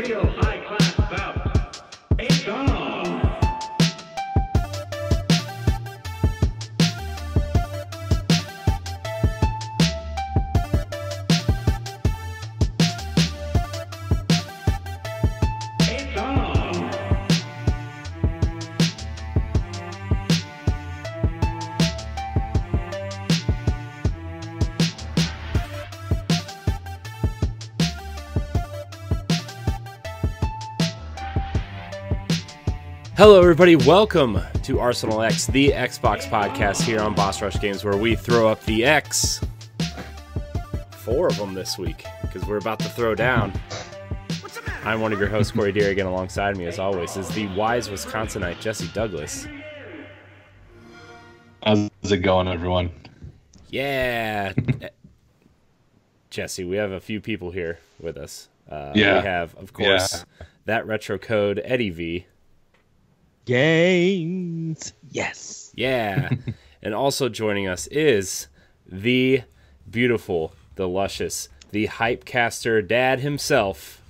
real high-class bout. It's on! It's on! Hello, everybody. Welcome to Arsenal X, the Xbox podcast here on Boss Rush Games, where we throw up the X. 4 of them this week, because we're about to throw down. I'm one of your hosts, Corey Deer. Again, alongside me, as always, is the wise Wisconsinite, Jesse Douglas. How's it going, everyone? Yeah. Jesse, we have a few people here with us. Yeah. We have, of course, that retro code, Eddie V. Games. Yes. Yeah. And also joining us is the beautiful, the luscious, the hypecaster dad himself,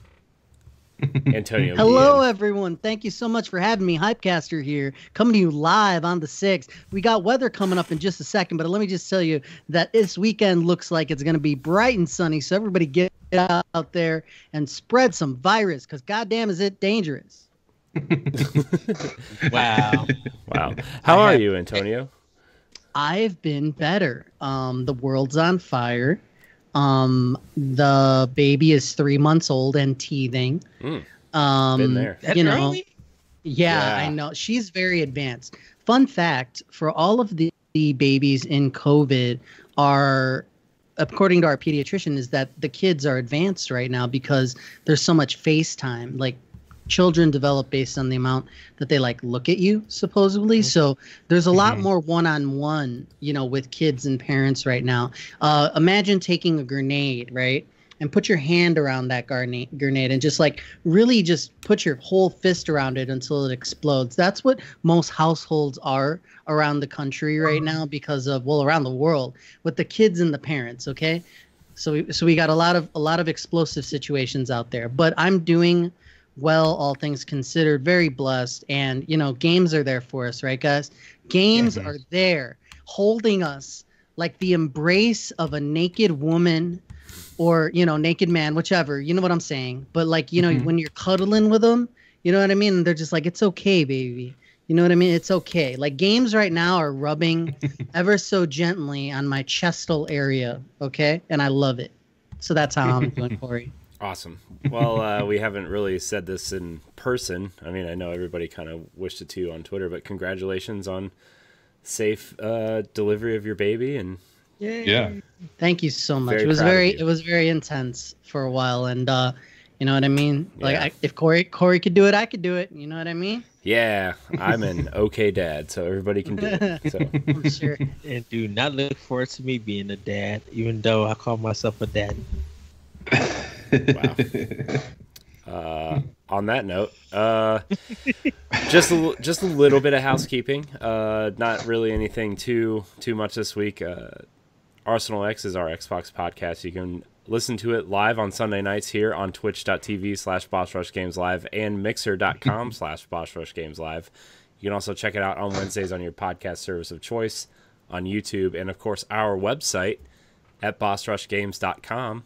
Antonio. Hello, Guillen. everyone. Thank you so much for having me. Hypecaster here, coming to you live on the 6th. We got weather coming up in just a second, but let me just tell you that this weekend looks like it's going to be bright and sunny, so everybody get out there and spread some virus, because goddamn is it dangerous. Wow. Wow. How are you, Antonio? I've been better. The world's on fire. The baby is 3 months old and teething. Been there. You know, Early? yeah, I know. She's very advanced. Fun fact, for all of the babies in COVID are, according to our pediatrician, is that the kids are advanced right now because there's so much FaceTime. Like, children develop based on the amount that they look at you, supposedly. So there's a lot more one-on-one, with kids and parents right now. Imagine taking a grenade, right? And put your hand around that grenade and just really just put your whole fist around it until it explodes. That's what most households are around the country right now because of, around the world, with the kids and the parents. Okay. So we got a lot of explosive situations out there, but I'm doing well, all things considered, very blessed. And, games are there for us, right, guys? Games are there holding us like the embrace of a naked woman or, naked man, whichever, you know what I'm saying? But when you're cuddling with them, you know what I mean? And they're just like, it's okay, baby. You know what I mean? It's okay. Like, games right now are rubbing ever so gently on my chestal area, okay? And I love it. So that's how I'm doing, Corey. Awesome. Well, we haven't really said this in person. I mean, I know everybody kind of wished it to you on Twitter, but congratulations on safe delivery of your baby. And Yeah. Thank you so much. Very It was proud of very you. it was very intense for a while, and you know what I mean? Yeah. If Corey could do it, I could do it. You know what I mean? yeah, I'm an okay dad, so everybody can do it. So I'm sure. And do not look forward to me being a dad, even though I call myself a dad. wow. On that note, just a little bit of housekeeping. Not really anything too much this week. Arsenal X is our Xbox podcast. You can listen to it live on Sunday nights here on twitch.tv/BossRushGamesLive and mixer.com/BossRushGamesLive. You can also check it out on Wednesdays on your podcast service of choice, on YouTube, and of course our website at BossRushGames.com.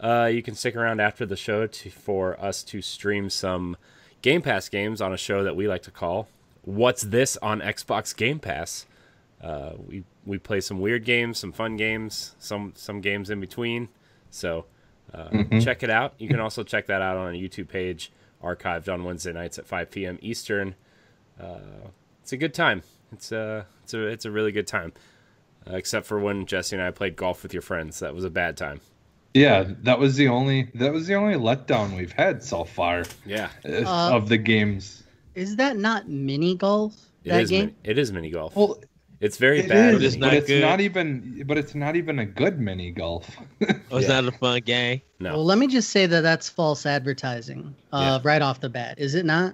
You can stick around after the show for us to stream some Game Pass games on a show that we like to call What's This on Xbox Game Pass. We play some weird games, some fun games, some games in between. So check it out. You can also check that out on a YouTube page, archived on Wednesday nights at 5 p.m. Eastern. It's a good time. It's a really good time, except for when Jesse and I played golf with your friends. That was a bad time. Yeah, that was the only letdown we've had so far. Yeah, of the games. Is that not mini golf? it is mini golf. Well, It's very it bad. is, It's but not it's good. not even a good mini golf. Oh, it's not a fun game. No. Well, let me just say that's false advertising Yeah. right off the bat. Is it not?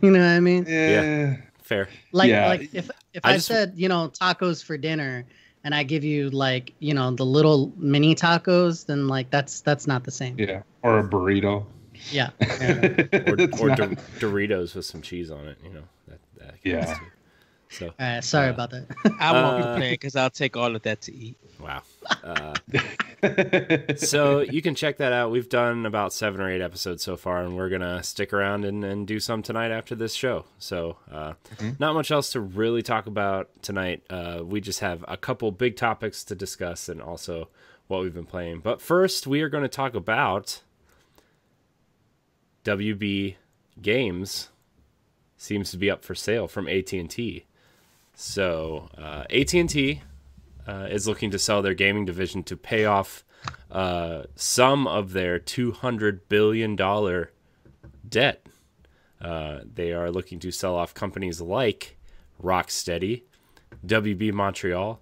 You know what I mean? Yeah. Fair. Like if I I just- said, tacos for dinner and I give you the little mini tacos, then that's not the same. Yeah, or a burrito. Yeah. or It's not- Doritos with some cheese on it. You know that Yeah. counts too. So Sorry about that. I won't complain because I'll take all of that to eat. wow. So you can check that out. We've done about 7 or 8 episodes so far, and we're gonna stick around and do some tonight after this show. So not much else to really talk about tonight. We just have a couple big topics to discuss and also what we've been playing. But first, we are going to talk about WB Games seems to be up for sale from AT&T. So AT&T is looking to sell their gaming division to pay off some of their $200 billion debt. They are looking to sell off companies like Rocksteady, WB Montreal,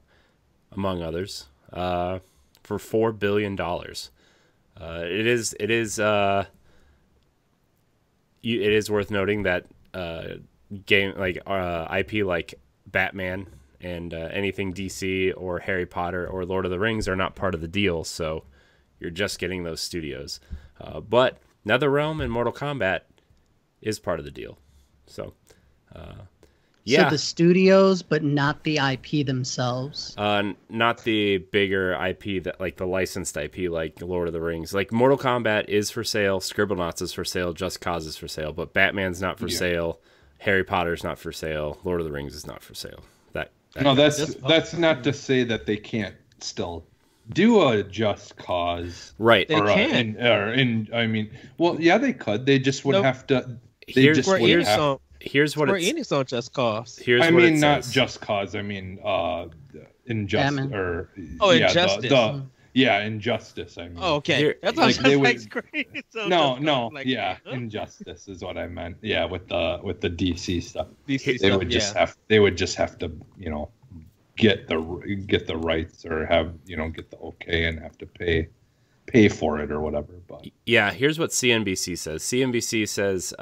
among others, for $4 billion. It is worth noting that IP like Batman and anything DC or Harry Potter or Lord of the Rings are not part of the deal, so you're just getting those studios. But NetherRealm and Mortal Kombat is part of the deal. So, yeah. So the studios, but not the IP themselves. Not the bigger IP that like the licensed IP like Lord of the Rings. Like Mortal Kombat is for sale, Scribblenauts is for sale, Just Cause is for sale, but Batman's not for sale, Harry Potter's not for sale, Lord of the Rings is not for sale. No, that's not to say that they can't still do a Just Cause, right? They can. I mean, well, yeah, they could. They just would have to. Here's what Square it's. Enix on Just Cause. Here's I what mean, it not says. Just Cause. I mean, Injustice Batman. or Injustice. Injustice. I mean, Oh, okay. Here- That's like, what they I would- was like. Injustice is what I meant. Yeah, with the DC stuff. DC They stuff, would just have to, get the rights or have, get the okay and have to pay for it or whatever. But Yeah, here's what CNBC says. CNBC says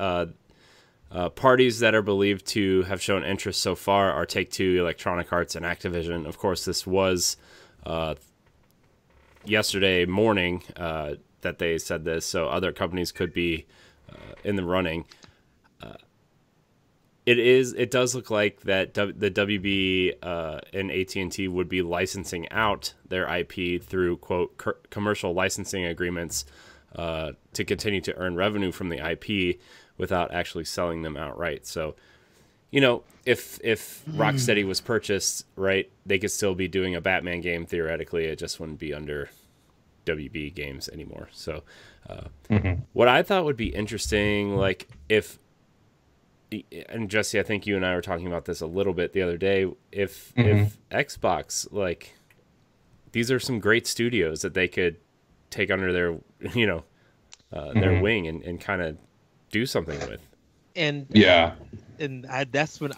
parties that are believed to have shown interest so far are Take-Two, Electronic Arts, and Activision. Of course, this was yesterday morning that they said this, so other companies could be in the running. It does look like that the WB and AT&T would be licensing out their IP through, quote, commercial licensing agreements to continue to earn revenue from the IP without actually selling them outright. So, if Rocksteady was purchased, right, they could still be doing a Batman game theoretically. It just wouldn't be under WB Games anymore. So, what I thought would be interesting, like if, and Jesse, I think you and I were talking about this a little bit the other day. If Xbox, like, these are some great studios that they could take under their, their wing and kind of do something with. And that's when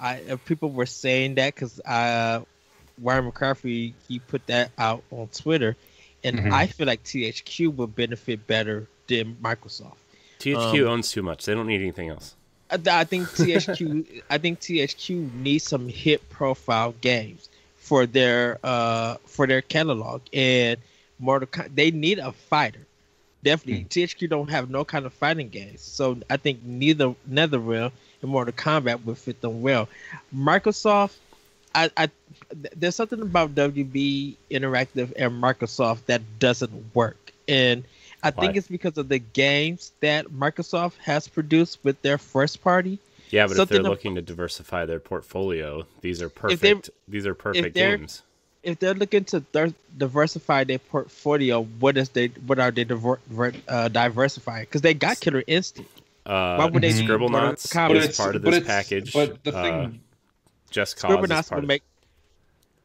people were saying that because Ryan McCaffrey, he put that out on Twitter, and I feel like THQ would benefit better than Microsoft. THQ owns too much; they don't need anything else. I think THQ needs some hit profile games for their catalog, and they need a fighter. Definitely, THQ don't have no kind of fighting games, so I think neither NetherRealm and Mortal Kombat would fit them well. Microsoft, there's something about WB Interactive and Microsoft that doesn't work, and I think it's because of the games that Microsoft has produced with their first party. Yeah, but if they're looking to diversify their portfolio, these are perfect. These are perfect games. If they're looking to diversify their portfolio, what are they diversifying? Because they got Killer Instinct. Why would they Scribblenauts is part of this package? But the thing, Just Cause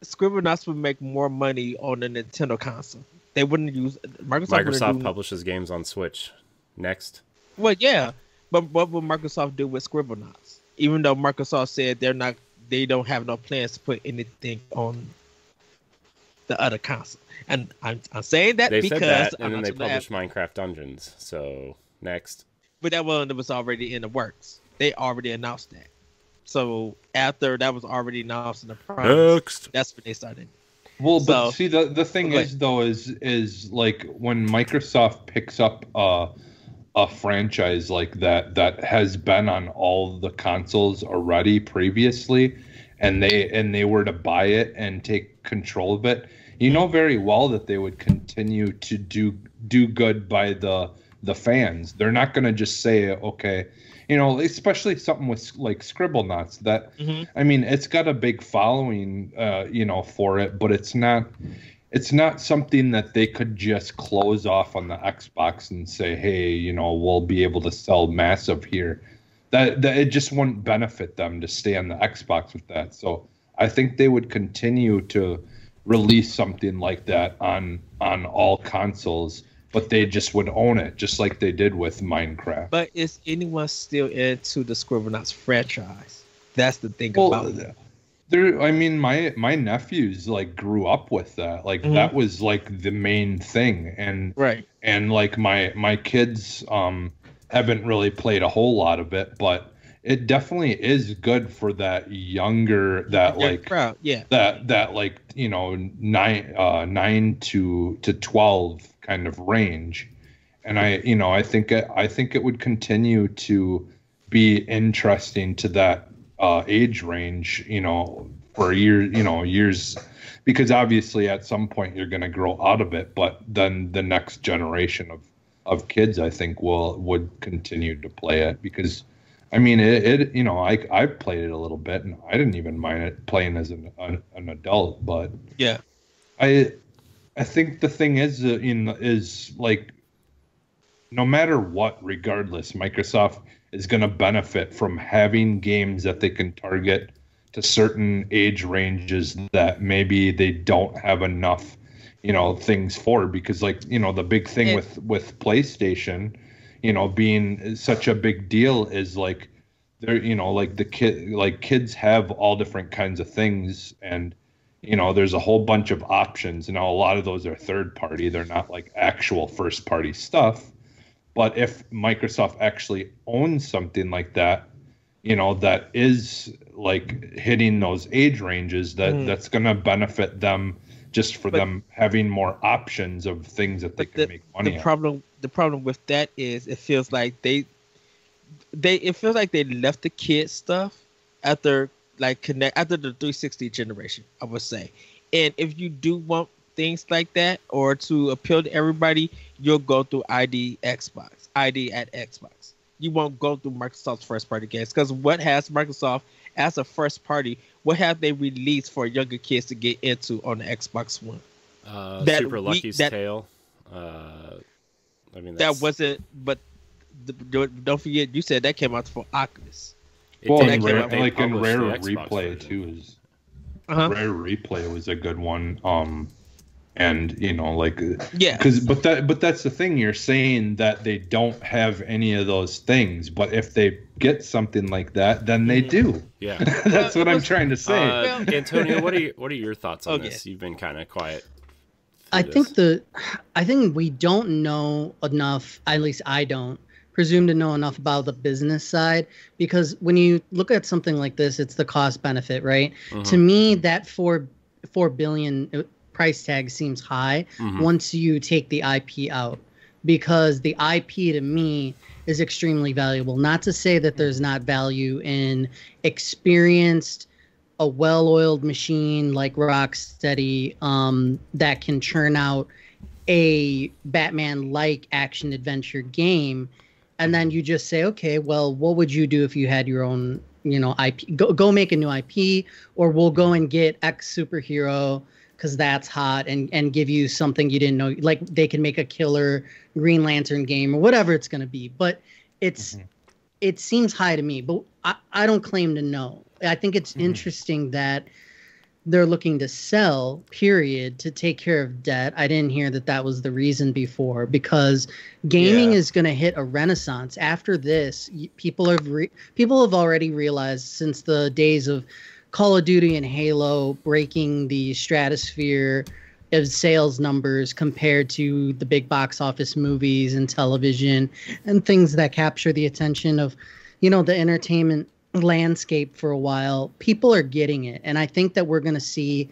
Scribblenauts would make more money on the Nintendo console. They wouldn't use Microsoft publishes games on Switch. Next. Well, yeah, but what will Microsoft do with Scribblenauts? Even though Microsoft said they don't have no plans to put anything on the other console, and I'm saying that they because said that, and then they published Minecraft Dungeons. So next. But that one was already in the works. They already announced that. So after that was already announced in the promise, that's when they started. Well, but see, the thing is though is like when Microsoft picks up a franchise like that has been on all the consoles already previously, and they were to buy it and take control of it, you know very well that they would continue to do good by the fans. They're not going to just say, okay, you know, especially something with like Scribblenauts that, I mean, it's got a big following, you know, for it, but it's not something that they could just close off on the Xbox and say, hey, you know, we'll be able to sell massive here. That it just wouldn't benefit them to stay on the Xbox with that. So I think they would continue to release something like that on all consoles, but they just would own it, just like they did with Minecraft. But is anyone still into the Scribblenauts franchise? That's the thing about it. I mean, my nephews like grew up with that. Like that was like the main thing, and and like my kids haven't really played a whole lot of it, but it definitely is good for that younger, that like crowd, that like, you know, 9 to 12 kind of range. And I think it would continue to be interesting to that age range, you know, for years, because obviously at some point you're going to grow out of it, but then the next generation of kids, I think, would continue to play it, because I mean, it you know, I played it a little bit and I didn't even mind it playing as an adult, but yeah, I think the thing is like, no matter what, regardless, Microsoft is going to benefit from having games that they can target to certain age ranges that maybe they don't have enough, you know, things for, because like, you know, the big thing with PlayStation, you know, being such a big deal is like, they're, you know, like kids have all different kinds of things, and you know, there's a whole bunch of options. Now a lot of those are third party, they're not like actual first party stuff. But if Microsoft actually owns something like that, you know, that is like hitting those age ranges, that's going to benefit them, just for them having more options of things that they can make money on. The problem with that is it feels like they left the kid stuff after the 360 generation, I would say. And if you do want things like that, or to appeal to everybody, you'll go through ID at Xbox. You won't go through Microsoft's first party games, because what has Microsoft as a first party? What have they released for younger kids to get into on the Xbox One? Super Lucky's Tale. I mean, that wasn't. But don't forget, you said that came out for Oculus. Well, and Rare Replay too is. Rare Replay was a good one. And you know, like, but that's the thing, you're saying that they don't have any of those things, but if they get something like that, then they do. Yeah. That's what I'm trying to say. Antonio, what are your thoughts on this? You've been kind of quiet. I think we don't know enough, at least I don't presume to know enough about the business side, because when you look at something like this, it's the cost benefit, right? To me, that $4 billion price tag seems high once you take the IP out, because the IP to me is extremely valuable. Not to say that there's not value in experienced, a well-oiled machine like Rocksteady that can churn out a Batman-like action-adventure game, and then you just say, okay, well, what would you do if you had your own, you know, IP? Go make a new IP, or we'll go and get X superhero because that's hot, and give you something you didn't know. Like they can make a killer Green Lantern game or whatever it's going to be. But it seems high to me, but I don't claim to know. I think it's interesting that they're looking to sell, period, to take care of debt. I didn't hear that was the reason before, because gaming is going to hit a renaissance after this. People have already realized, since the days of Call of Duty and Halo breaking the stratosphere of sales numbers compared to the big box office movies and television and things that capture the attention of, you know, the entertainment landscape for a while, people are getting it. And I think that we're going to see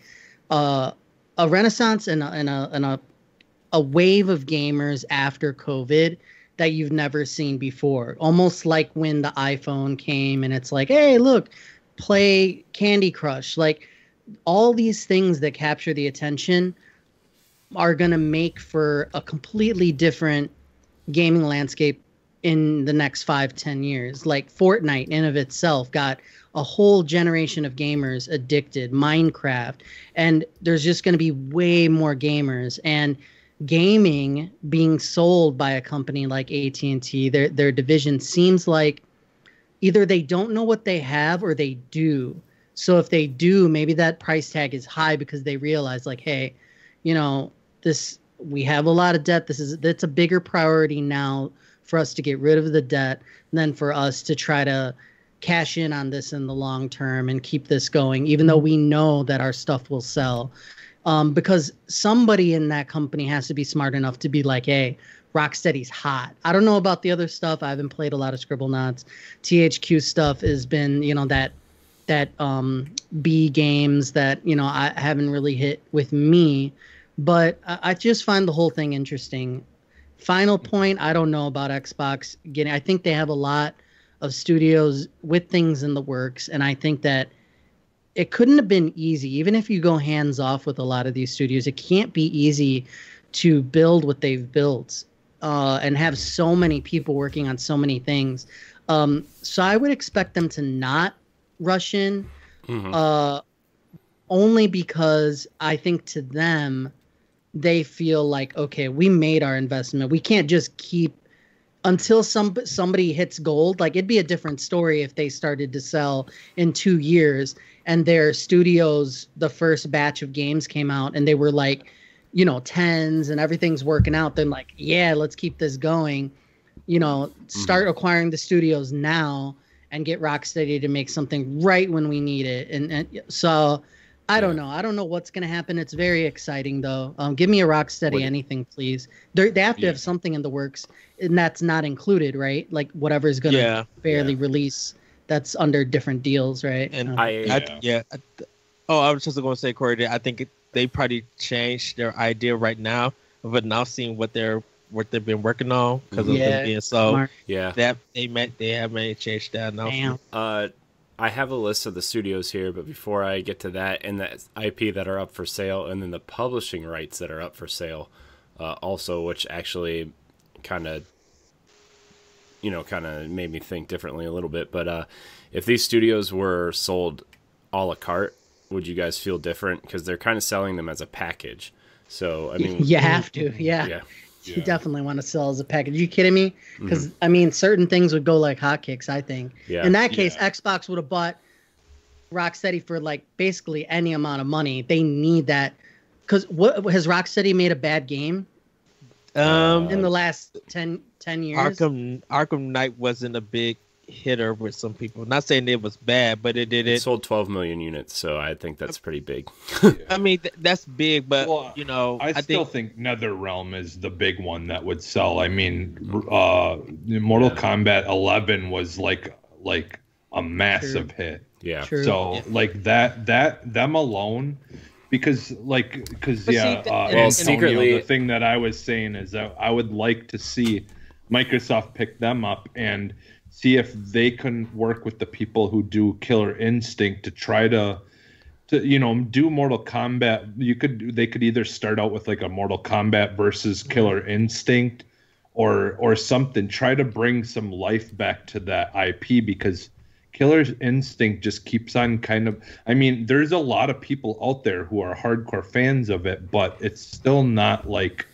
a renaissance and a wave of gamers after COVID that you've never seen before. Almost like when the iPhone came and it's like, hey, look, play Candy Crush. Like all these things that capture the attention are going to make for a completely different gaming landscape in the next 5-10 years. Like Fortnite in of itself got a whole generation of gamers addicted, Minecraft, and there's just going to be way more gamers. And gaming being sold by a company like AT&T, their division, seems like either they don't know what they have or they do. So if they do, maybe that price tag is high because they realize like, hey, you know, we have a lot of debt. That's a bigger priority now for us to get rid of the debt than for us to try to cash in on this in the long term and keep this going, even though we know that our stuff will sell. Because somebody in that company has to be smart enough to be like, hey, Rocksteady's hot. I don't know about the other stuff. I haven't played a lot of Scribblenauts. THQ stuff has been, you know, that B games that, you know, I haven't really hit with me. But I just find the whole thing interesting. Final point, I don't know about Xbox getting. I think they have a lot of studios with things in the works, and I think that it couldn't have been easy. Even if you go hands off with a lot of these studios, it can't be easy to build what they've built and have so many people working on so many things. So I would expect them to not rush in, only because I think to them, they feel like, okay, we made our investment. We can't just keep until somebody hits gold. Like it'd be a different story if they started to sell in 2 years and their studios, the first batch of games came out and they were like, you know, 10s and everything's working out. Then like, yeah, let's keep this going. You know, start acquiring the studios now and get Rocksteady to make something right when we need it. And so I don't know. I don't know what's going to happen. It's very exciting, though. Give me a Rocksteady anything, please. They have to have something in the works, and that's not included, right? Like whatever's going to fairly release, that's under different deals, right? And I was just going to say, Corey, I think they probably changed their idea right now, but now seeing what they've been working on because of them being so smart. That they have made change that now. I have a list of the studios here, but before I get to that, and the IP that are up for sale, and then the publishing rights that are up for sale, also, which actually kind of made me think differently a little bit. But if these studios were sold a la carte, would you guys feel different? Because they're kind of selling them as a package. So I mean, you have to, yeah. You definitely want to sell as a package. Are you kidding me? Because I mean, certain things would go like hotcakes. I think. Yeah. In that case, Xbox would have bought Rocksteady for like basically any amount of money. They need that. Because what has Rocksteady made a bad game? In the last 10 years, Arkham Knight wasn't a big hitter with some people. Not saying it was bad, but it sold 12 million units, so I think that's pretty big. I mean, that's big, but you know, I still think NetherRealm is the big one that would sell. I mean, Mortal Kombat 11 was like a massive hit. Yeah. True. So like that them alone. Because secretly, the thing that I was saying is that I would like to see Microsoft pick them up and see if they can work with the people who do Killer Instinct to try to do Mortal Kombat. They could either start out with like a Mortal Kombat versus Killer Instinct or something. Try to bring some life back to that IP because Killer Instinct just keeps on I mean, there's a lot of people out there who are hardcore fans of it, but it's still not like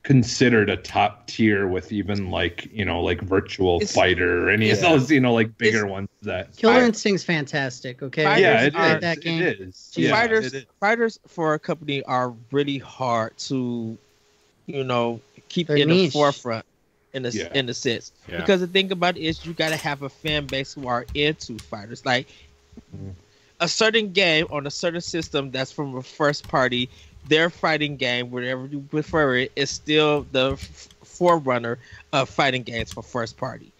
considered a top tier with even like Virtual Fighter or any of those like bigger ones. That Killer Instinct's fantastic. Okay, it is. Fighters for a company are really hard to keep They're in niche. the forefront. In a sense, because the thing about it is you got to have a fan base who are into fighters. Like a certain game on a certain system that's from a first party, their fighting game, whatever you prefer it, is still the forerunner of fighting games for first party.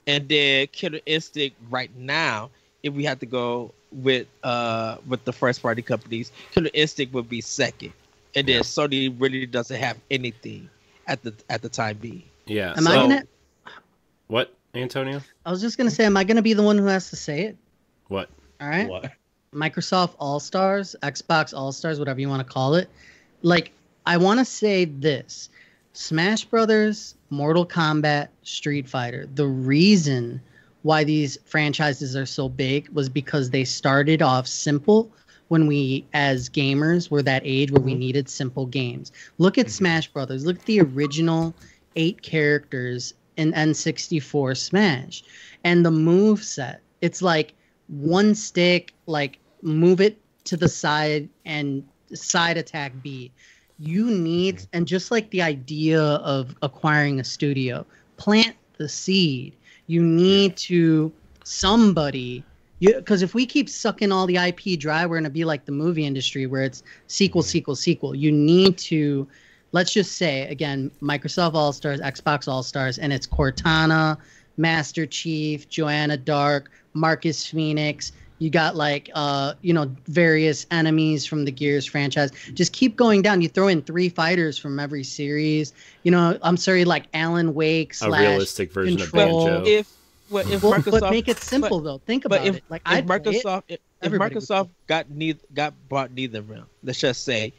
And then Killer Instinct right now, if we have to go with the first party companies, Killer Instinct would be second, and then Sony really doesn't have anything at the time being. Yeah. Am What, Antonio? I was just gonna say, am I gonna be the one who has to say it? What? All right. What? Microsoft All Stars, Xbox All Stars, whatever you want to call it. Like, I want to say this: Smash Brothers, Mortal Kombat, Street Fighter. The reason why these franchises are so big was because they started off simple when we, as gamers, were that age where we needed simple games. Look at Smash Brothers. Look at the original 8 characters in N64 Smash. And the move set. It's like one stick, like move it to the side and side attack B. You need, and just like the idea of acquiring a studio, plant the seed. You need to somebody, because if we keep sucking all the IP dry, we're going to be like the movie industry where it's sequel, sequel, sequel. You need to, let's just say, again, Microsoft All-Stars, Xbox All-Stars, and it's Cortana, Master Chief, Joanna Dark, Marcus Phoenix. You got like, various enemies from the Gears franchise. Just keep going down. You throw in 3 fighters from every series. Like Alan Wake / A realistic version Control. of Banjo. If Microsoft, but make it simple though. Think about it. Like if Microsoft got got bought NetherRealm, let's just say,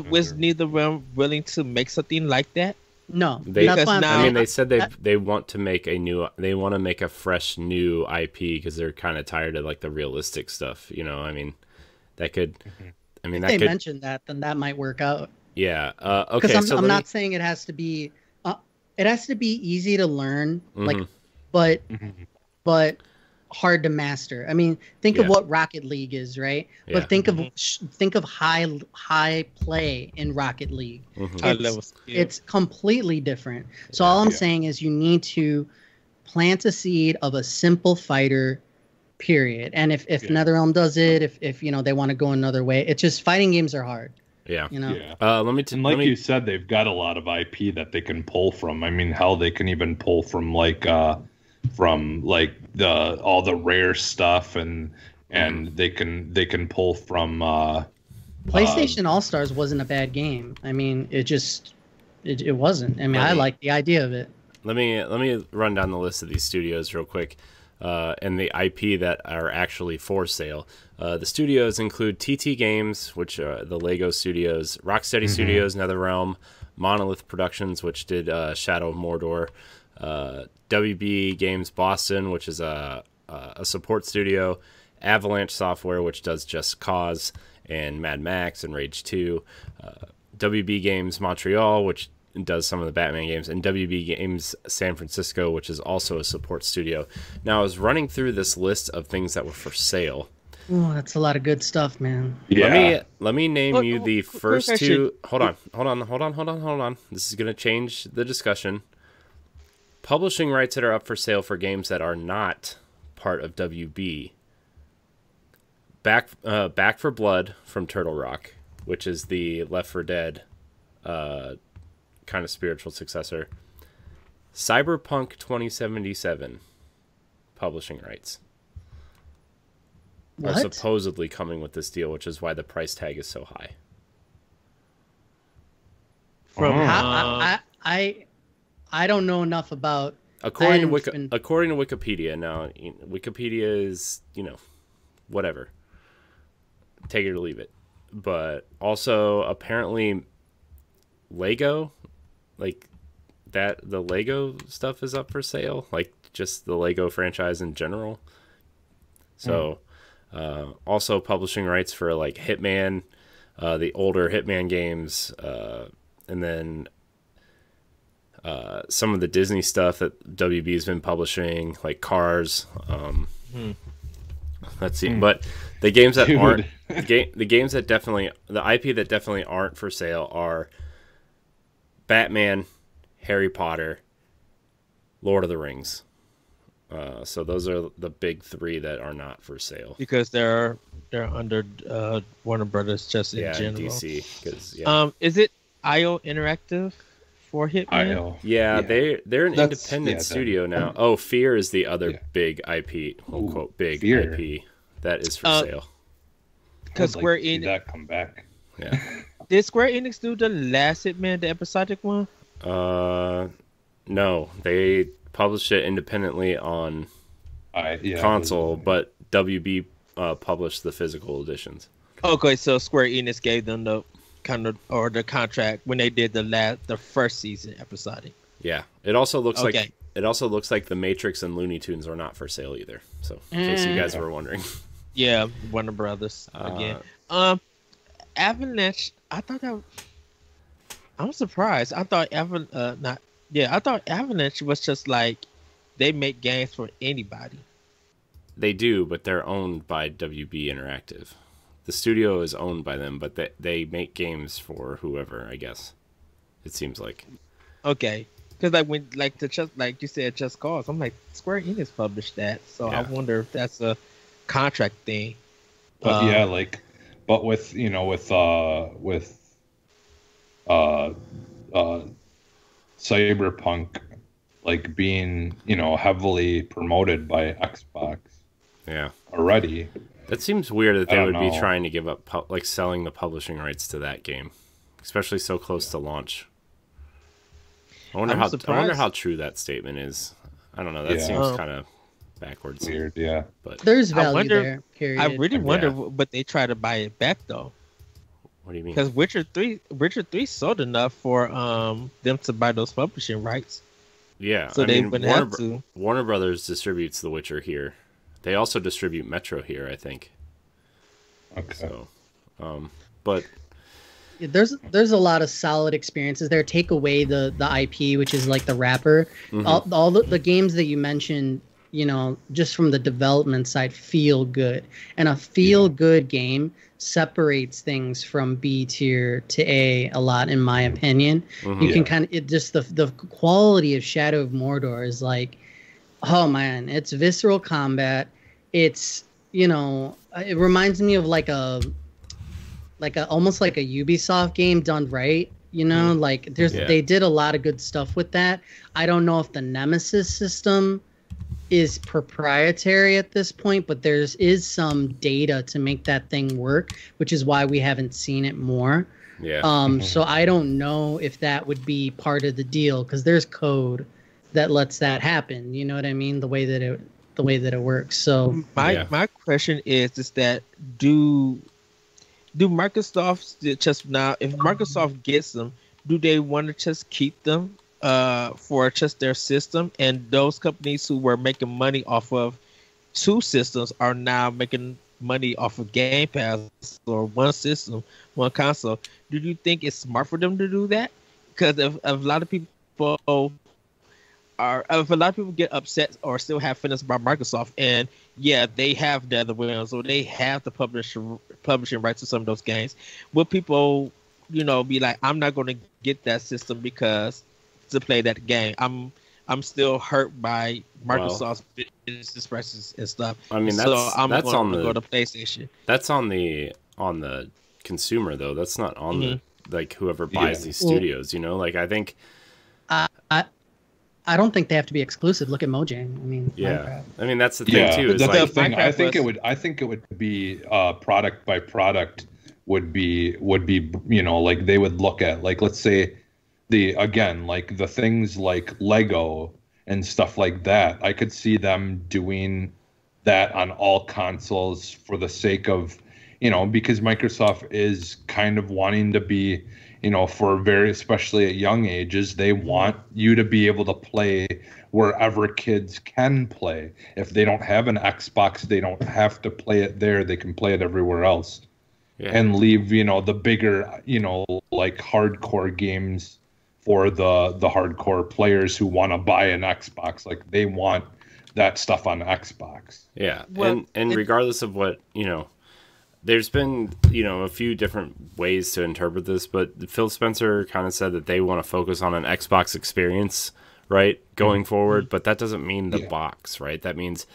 was NetherRealm willing to make something like that? No, that's why I mean, they said they want to make a fresh new IP because they're kind of tired of like the realistic stuff. I mean, that could. I mean, if they mentioned that, then that might work out. Yeah. Okay. Because I'm not saying it has to be. It has to be easy to learn, but hard to master. I mean, think of what Rocket League is, right? Yeah. But think of high play in Rocket League. It's completely different. So all I'm saying is you need to plant a seed of a simple fighter, period. And if NetherRealm does it, if they want to go another way, it's just fighting games are hard. Yeah. You said, they've got a lot of IP that they can pull from. I mean, hell, they can even pull from all the rare stuff and they can pull from PlayStation All-Stars wasn't a bad game. I mean, it wasn't. I mean, I like the idea of it. Let me run down the list of these studios real quick, and the IP that are actually for sale. The studios include TT Games, which are the Lego Studios, Rocksteady Studios, NetherRealm, Monolith Productions, which did Shadow of Mordor, WB Games Boston, which is a support studio, Avalanche Software, which does Just Cause and Mad Max and Rage 2, WB Games Montreal, which does some of the Batman games, and WB Games San Francisco, which is also a support studio. Now, I was running through this list of things that were for sale. Oh, that's a lot of good stuff, man. Yeah. Let me name you the first two. Hold on. This is going to change the discussion. Publishing rights that are up for sale for games that are not part of WB. Back for Blood from Turtle Rock, which is the Left 4 Dead kind of spiritual successor. Cyberpunk 2077 publishing rights are supposedly coming with this deal, which is why the price tag is so high. I don't know enough about. According to Wikipedia, now Wikipedia is whatever, take it or leave it, but also apparently Lego, like that, the Lego stuff is up for sale, like just the Lego franchise in general. So also publishing rights for like Hitman, the older Hitman games, and then some of the Disney stuff that WB's been publishing, like Cars. Let's see, but the games that aren't the games that definitely, the IP that definitely aren't for sale are Batman, Harry Potter, Lord of the Rings. So those are the big 3 that are not for sale because they're under Warner Brothers just in general. DC. Is it IO Interactive for Hitman? They're an independent studio now. Oh, Fear is the other big IP, quote big Fear. IP that is for sale. Because Square Enix that come back. Yeah. Did Square Enix do the last Hitman, the episodic one? No, they published it independently on Yeah, console, but WB published the physical editions. Okay, so Square Enix gave them the the contract when they did the first season episodic. Yeah, it also looks like the Matrix and Looney Tunes are not for sale either. So in case you guys were wondering. Yeah, Warner Brothers again. Avalanche. I thought that. I'm surprised. I thought I thought Avalanche was just like they make games for anybody. They do, but they're owned by WB Interactive. The studio is owned by them, but they make games for whoever, I guess. It seems like. Okay, because like you said, Just Cause. I'm like, Square Enix published that, so I wonder if that's a contract thing. But but with Cyberpunk like being heavily promoted by Xbox already. That seems weird that they would be trying to give up selling the publishing rights to that game, especially so close to launch. I wonder how true that statement is. I don't know. That seems kind of backwards. Weird, yeah. But there's value there. Period. I really wonder, but they try to buy it back though. What do you mean? Because Witcher 3 sold enough for them to buy those publishing rights. Yeah, so they wouldn't have to. Warner Brothers distributes The Witcher here. They also distribute Metro here, I think. Okay. So, but there's a lot of solid experiences there. Take away the IP, which is like the wrapper. Mm-hmm. All the games that you mentioned, just from the development side, feel good, and a feel good game separates things from B tier to A lot, in my opinion. Mm-hmm. You can kind of the quality of Shadow of Mordor is like, oh man, it's visceral combat. It's it reminds me of like a almost like a Ubisoft game done right. Like they did a lot of good stuff with that. I don't know if the Nemesis system is proprietary at this point, but is some data to make that thing work, which is why we haven't seen it more. Yeah. So I don't know if that would be part of the deal, because there's code that lets that happen. You know what I mean? The way that it works. So my question is that do Microsoft just now, if Microsoft gets them, do they want to just keep them for just their system, and those companies who were making money off of two systems are now making money off of Game Pass or one system, one console? Do you think it's smart for them to do that? Because if a lot of people get upset or still have feelings about Microsoft, and they have the other wins, or they have the publishing rights to some of those games, will people, be like, I'm not going to get that system because to play that game, I'm still hurt by Microsoft's business prices and stuff. I mean, so I'm going to go to PlayStation. That's on the consumer though. That's not on the like whoever buys these studios. Like I think. I don't think they have to be exclusive. Look at Mojang. I mean, Minecraft. I mean, that's the thing too. That's the thing. I think it would be product by product would be like they would look at, like, let's say like the things like Lego and stuff like that. I could see them doing that on all consoles for the sake of, because Microsoft is kind of wanting to be, especially at young ages, they want you to be able to play wherever kids can play. If they don't have an Xbox, they don't have to play it there. They can play it everywhere else. Yeah. And leave, the bigger, like hardcore games for the hardcore players who want to buy an Xbox. Like they want that stuff on Xbox. Yeah. Well, and regardless of what, there's been, a few different ways to interpret this, but Phil Spencer kind of said that they want to focus on an Xbox experience, right, going forward. But that doesn't mean the box, right? That means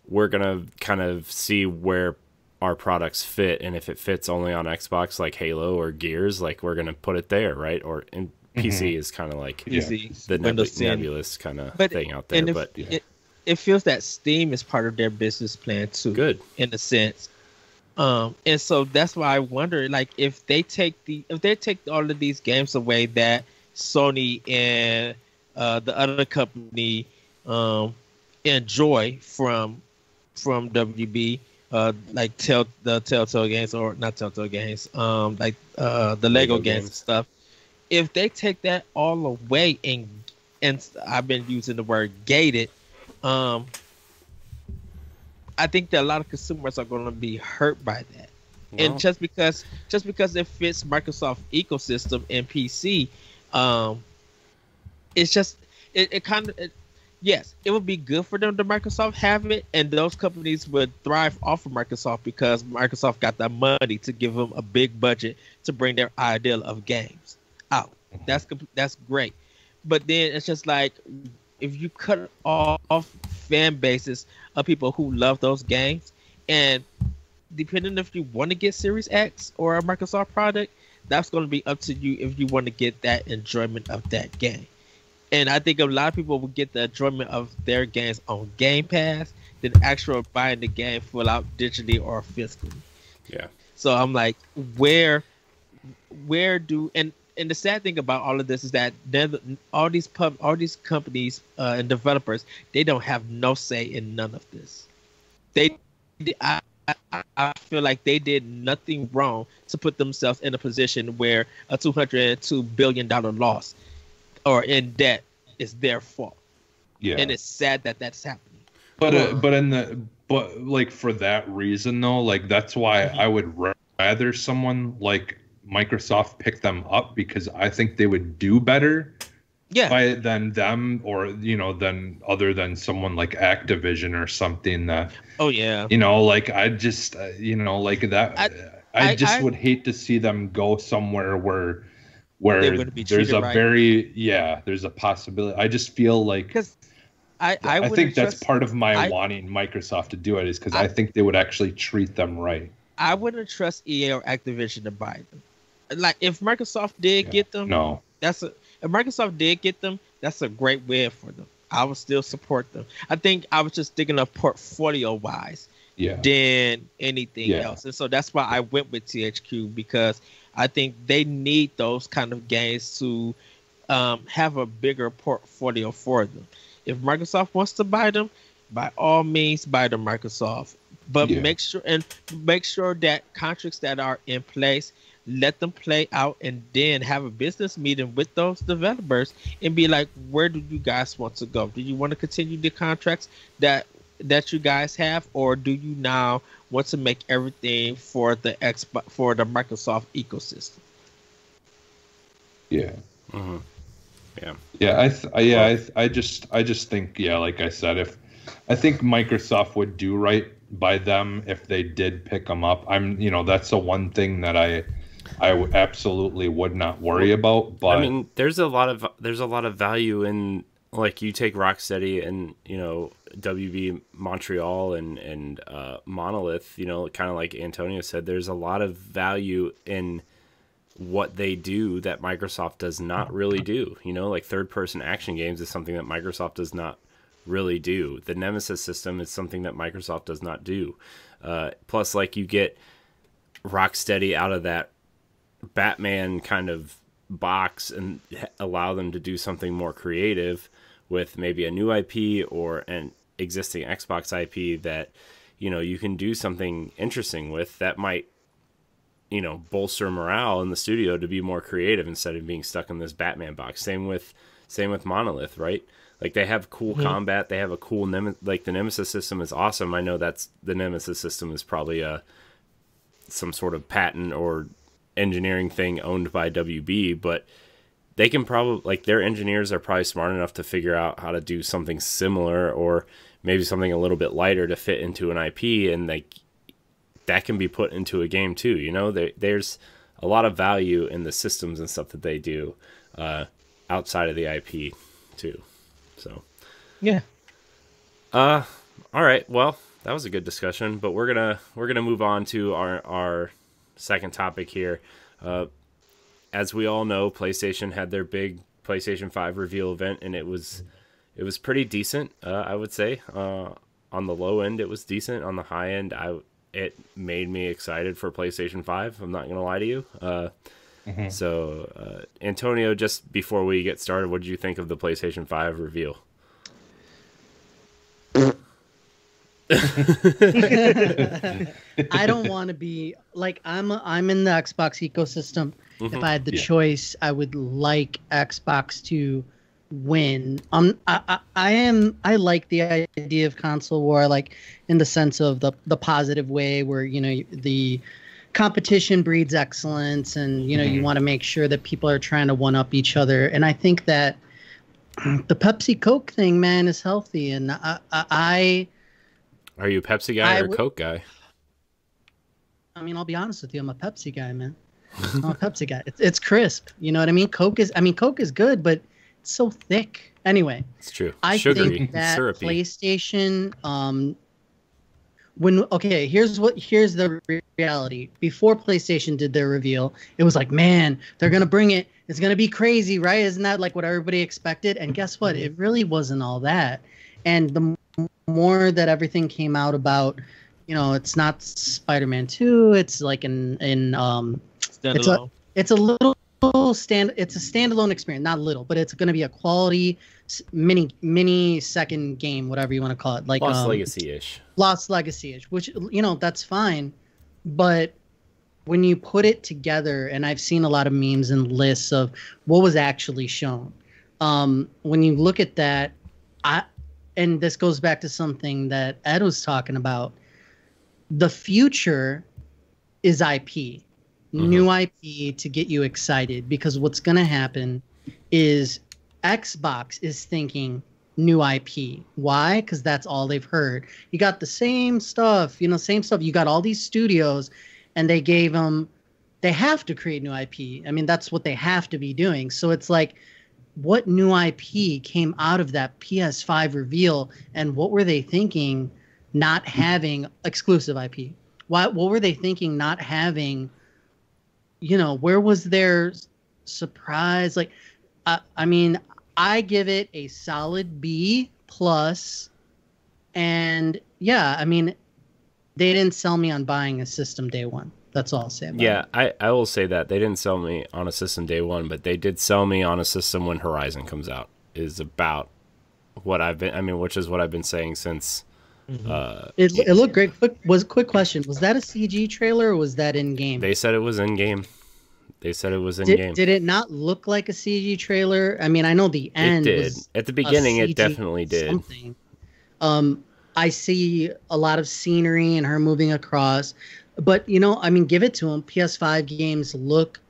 we're going to kind of see where our products fit. And if it fits only on Xbox, like Halo or Gears, like we're going to put it there, right? Or in PC is kind of like the nebulous kind of thing out there. But it feels that Steam is part of their business plan too. Good. In a sense. And so that's why I wonder, like, if they take all of these games away that Sony and the other company enjoy from WB, like the Telltale games, or not Telltale games, like the Lego games and stuff. If they take that all away and I've been using the word gated, I think that a lot of consumers are going to be hurt by that. Well, and just because it fits Microsoft ecosystem and PC, it's just it kind of. Yes, it would be good for them to Microsoft have it, and those companies would thrive off of Microsoft because Microsoft got that money to give them a big budget to bring their ideal of games out. That's great. But then it's just like, if you cut off fan bases of people who love those games, and depending if you want to get Series X or a Microsoft product, that's going to be up to you if you want to get that enjoyment of that game. And I think a lot of people will get the enjoyment of their games on Game Pass than actual buying the game full out digitally or physically. Yeah. So I'm like, where do and the sad thing about all of this is that all these companies and developers, they don't have no say in none of this. I feel like they did nothing wrong to put themselves in a position where a $202 billion loss or in debt is their fault. Yeah, and it's sad that that's happening. But like for that reason though, like that's why I would rather someone like Microsoft pick them up, because I think they would do better than them, or than other than someone like Activision or something that like I just like that I just would hate to see them go somewhere where there's a there's a possibility. I just feel like, because I think that's part of my wanting Microsoft to do it, is because I think they would actually treat them right. I wouldn't trust EA or Activision to buy them. Like if Microsoft did get them, if Microsoft did get them, that's a great win for them. I would still support them. I think I was just thinking of portfolio wise than anything else. And so that's why I went with THQ, because I think they need those kind of games to have a bigger portfolio for them. If Microsoft wants to buy them, by all means buy them, Microsoft. But make sure that contracts that are in place, let them play out, and then have a business meeting with those developers and be like, where do you guys want to go? Do you want to continue the contracts that you guys have, or do you now want to make everything for the Microsoft ecosystem? Yeah. Mm-hmm. I just think, like I said, I think Microsoft would do right by them if they did pick them up. That's the one thing that I absolutely would not worry about. But I mean, there's a lot of value in, like, you take Rocksteady and WB Montreal and Monolith. Kind of like Antonio said, there's a lot of value in what they do that Microsoft does not really do. Like third-person action games is something that Microsoft does not really do. The Nemesis system is something that Microsoft does not do. Plus, like, you get Rocksteady out of that Batman kind of box and allow them to do something more creative with maybe a new IP or an existing Xbox IP that you can do something interesting with that might bolster morale in the studio to be more creative instead of being stuck in this Batman box. Same with Monolith, right? Like, they have cool combat, they have a cool the Nemesis system is awesome. I know the Nemesis system is probably some sort of patent or engineering thing owned by WB, but they can probably, like, their engineers are probably smart enough to figure out how to do something similar, or maybe something a little bit lighter to fit into an IP, and that can be put into a game too. There's a lot of value in the systems and stuff that they do outside of the IP too. So all right, well, that was a good discussion, but we're gonna move on to our second topic here. As we all know, PlayStation had their big PlayStation 5 reveal event, and it was pretty decent. I would say on the low end it was decent. On the high end, it made me excited for PlayStation 5. I'm not gonna lie to you. So Antonio, just before we get started, what did you think of the PlayStation 5 reveal? I don't want to be like I'm in the Xbox ecosystem. If I had the choice, I would like Xbox to win. I like the idea of console war, like in the sense of the positive way where, you know, the competition breeds excellence, and, you know, you want to make sure that people are trying to one up each other. And I think that the Pepsi Coke thing, man, is healthy. And I Are you a Pepsi guy or a Coke guy? I mean, I'll be honest with you, I'm a Pepsi guy, man. I'm a Pepsi guy. It's crisp. You know what I mean? Coke is good, but it's so thick. Anyway, it's true. I Sugary, think that syrupy. PlayStation, here's the reality. Before PlayStation did their reveal, it was like, man, they're gonna bring it. It's gonna be crazy, right? Isn't that like what everybody expected? And guess what? It really wasn't all that. And the more that everything came out about, you know, it's not Spider-Man 2. It's like Standalone. It's a standalone experience, not little, but it's going to be a quality mini second game, whatever you want to call it, like Lost Legacy-ish. Lost Legacy-ish, which, you know, that's fine. But when you put it together, and I've seen a lot of memes and lists of what was actually shown, when you look at that, and this goes back to something that Ed was talking about, the future is IP. New IP to get you excited, because what's going to happen is Xbox is thinking new IP. Why? Because that's all they've heard. You got the same stuff, You got all these studios, and they have to create new IP. I mean, that's what they have to be doing. So it's like, what new IP came out of that PS5 reveal, and what were they thinking not having exclusive IP? What were they thinking not having? You know, where was their surprise? Like, I mean, I give it a solid B+. And yeah, I mean, they didn't sell me on buying a system day one. That's all I'll say about it. I will say that they didn't sell me on a system day one, but they did sell me on a system when Horizon comes out. Is about what which is what I've been saying since. It looked great. Quick question: was that a CG trailer or was that in game? They said it was in game. Did it not look like a CG trailer? I mean, I know the end. It did. Was at the beginning. It definitely did. Something. I see a lot of scenery and her moving across, but, you know, I mean, give it to them. PS5 games look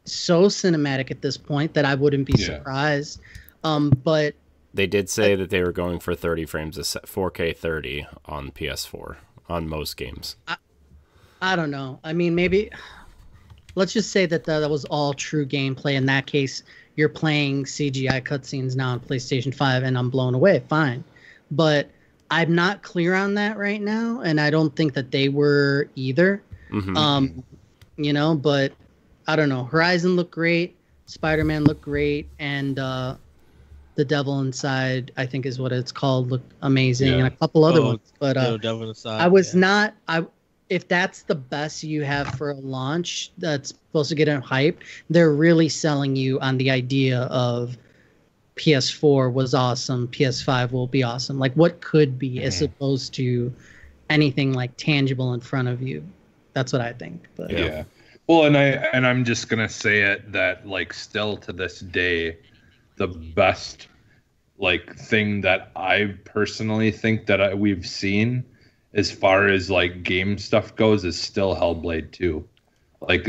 so cinematic at this point that I wouldn't be surprised. But they did say that they were going for 30 frames of 4K 30 on PS4 on most games. I don't know. I mean, maybe let's just say that was all true gameplay. In that case, you're playing CGI cutscenes now on PlayStation 5, and I'm blown away. Fine. But I'm not clear on that right now, and I don't think that they were either. You know, but I don't know. Horizon looked great. Spider-Man looked great. And The Devil Inside, I think is what it's called, looked amazing, and a couple other ones. But Devil Inside, I was not. If that's the best you have for a launch that's supposed to get them hyped, they're really selling you on the idea of PS4 was awesome, PS5 will be awesome. Like, what could be as opposed to anything like tangible in front of you. That's what I think. But yeah. Well, and I'm just gonna say it that, like, still to this day, the best like thing that I personally think that we've seen as far as like game stuff goes is still Hellblade 2. Like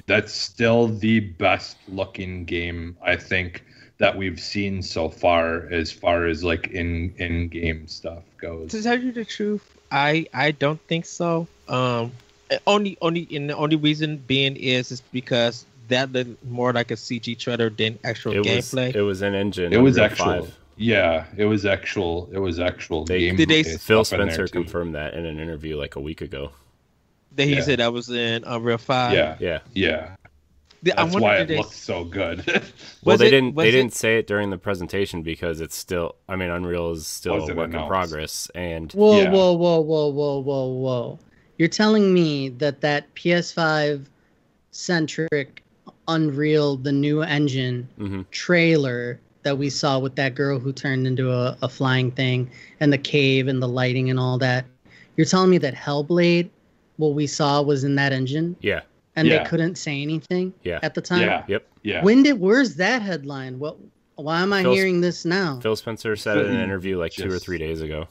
that's still the best looking game I think that we've seen so far as like in game stuff goes. To tell you the truth, I don't think so. Only reason being is because that looked more like a CG trailer than actual gameplay. It was an engine. It was actual. 5. Yeah, it was actual game. Phil Spencer confirmed that in an interview like a week ago. He said that was in Unreal 5. Yeah. That's why it looked so good. Well, they didn't say it during the presentation because it's still. I mean, Unreal is still a work in progress. And whoa! You're telling me that PS5 centric Unreal, the new engine trailer that we saw with that girl who turned into a flying thing, and the cave and the lighting and all that. You're telling me that Hellblade, what we saw, was in that engine? Yeah. And they couldn't say anything at the time? Yeah. Yep. Yeah. Where's that headline? Why am I hearing this now? Phil Spencer said in an interview like 2 or 3 days ago.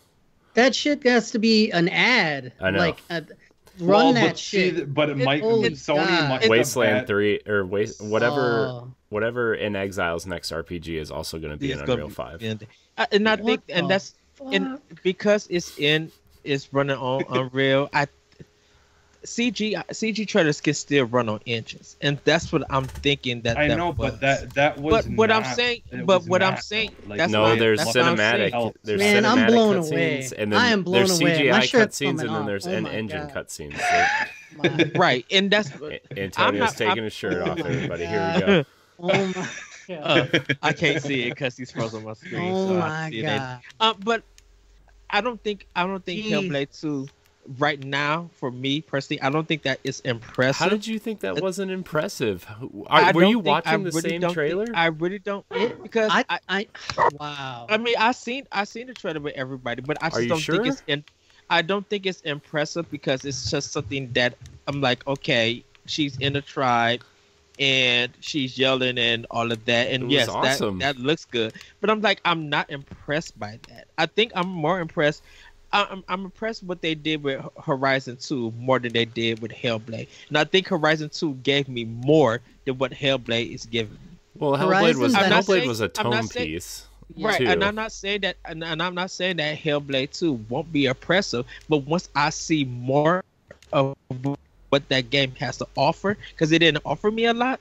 That shit has to be an ad. I know. Like, run that shit. shit. But it might. Sony might. Wasteland 3 or whatever In Exile's next RPG is also going to be in Unreal 5. And I think, and that's because it's running on Unreal. CG trailers can still run on engines, and that's what I'm thinking. But that was. But what I'm saying, like, no, there's cinematic. There's man, cinematic I'm blown cutscenes, away. and then I am blown there's away. CGI cutscenes, and then there's in-engine cutscenes. So. Right, and that's Antonio's taking his shirt off. Everybody, here we go. Oh my god! I can't see it because he's frozen on my screen. Oh so my god! But I don't think Hellblade 2 right now, for me personally, I don't think that is impressive. How did you think that wasn't impressive? Were you watching the same trailer? I really don't, because wow. I mean, I seen the trailer with everybody, but I just don't think it's I don't think it's impressive because it's just something that I'm like, okay, she's in a tribe and she's yelling and all of that, and yes, awesome. that looks good. But I'm like, I'm not impressed by that. I think I'm more impressed. I'm impressed what they did with Horizon 2 more than they did with Hellblade. And I think Horizon 2 gave me more than what Hellblade is giving me. Well, Hellblade was a tone piece. Right, too. and I'm not saying that Hellblade 2 won't be impressive, but once I see more of what that game has to offer, because it didn't offer me a lot,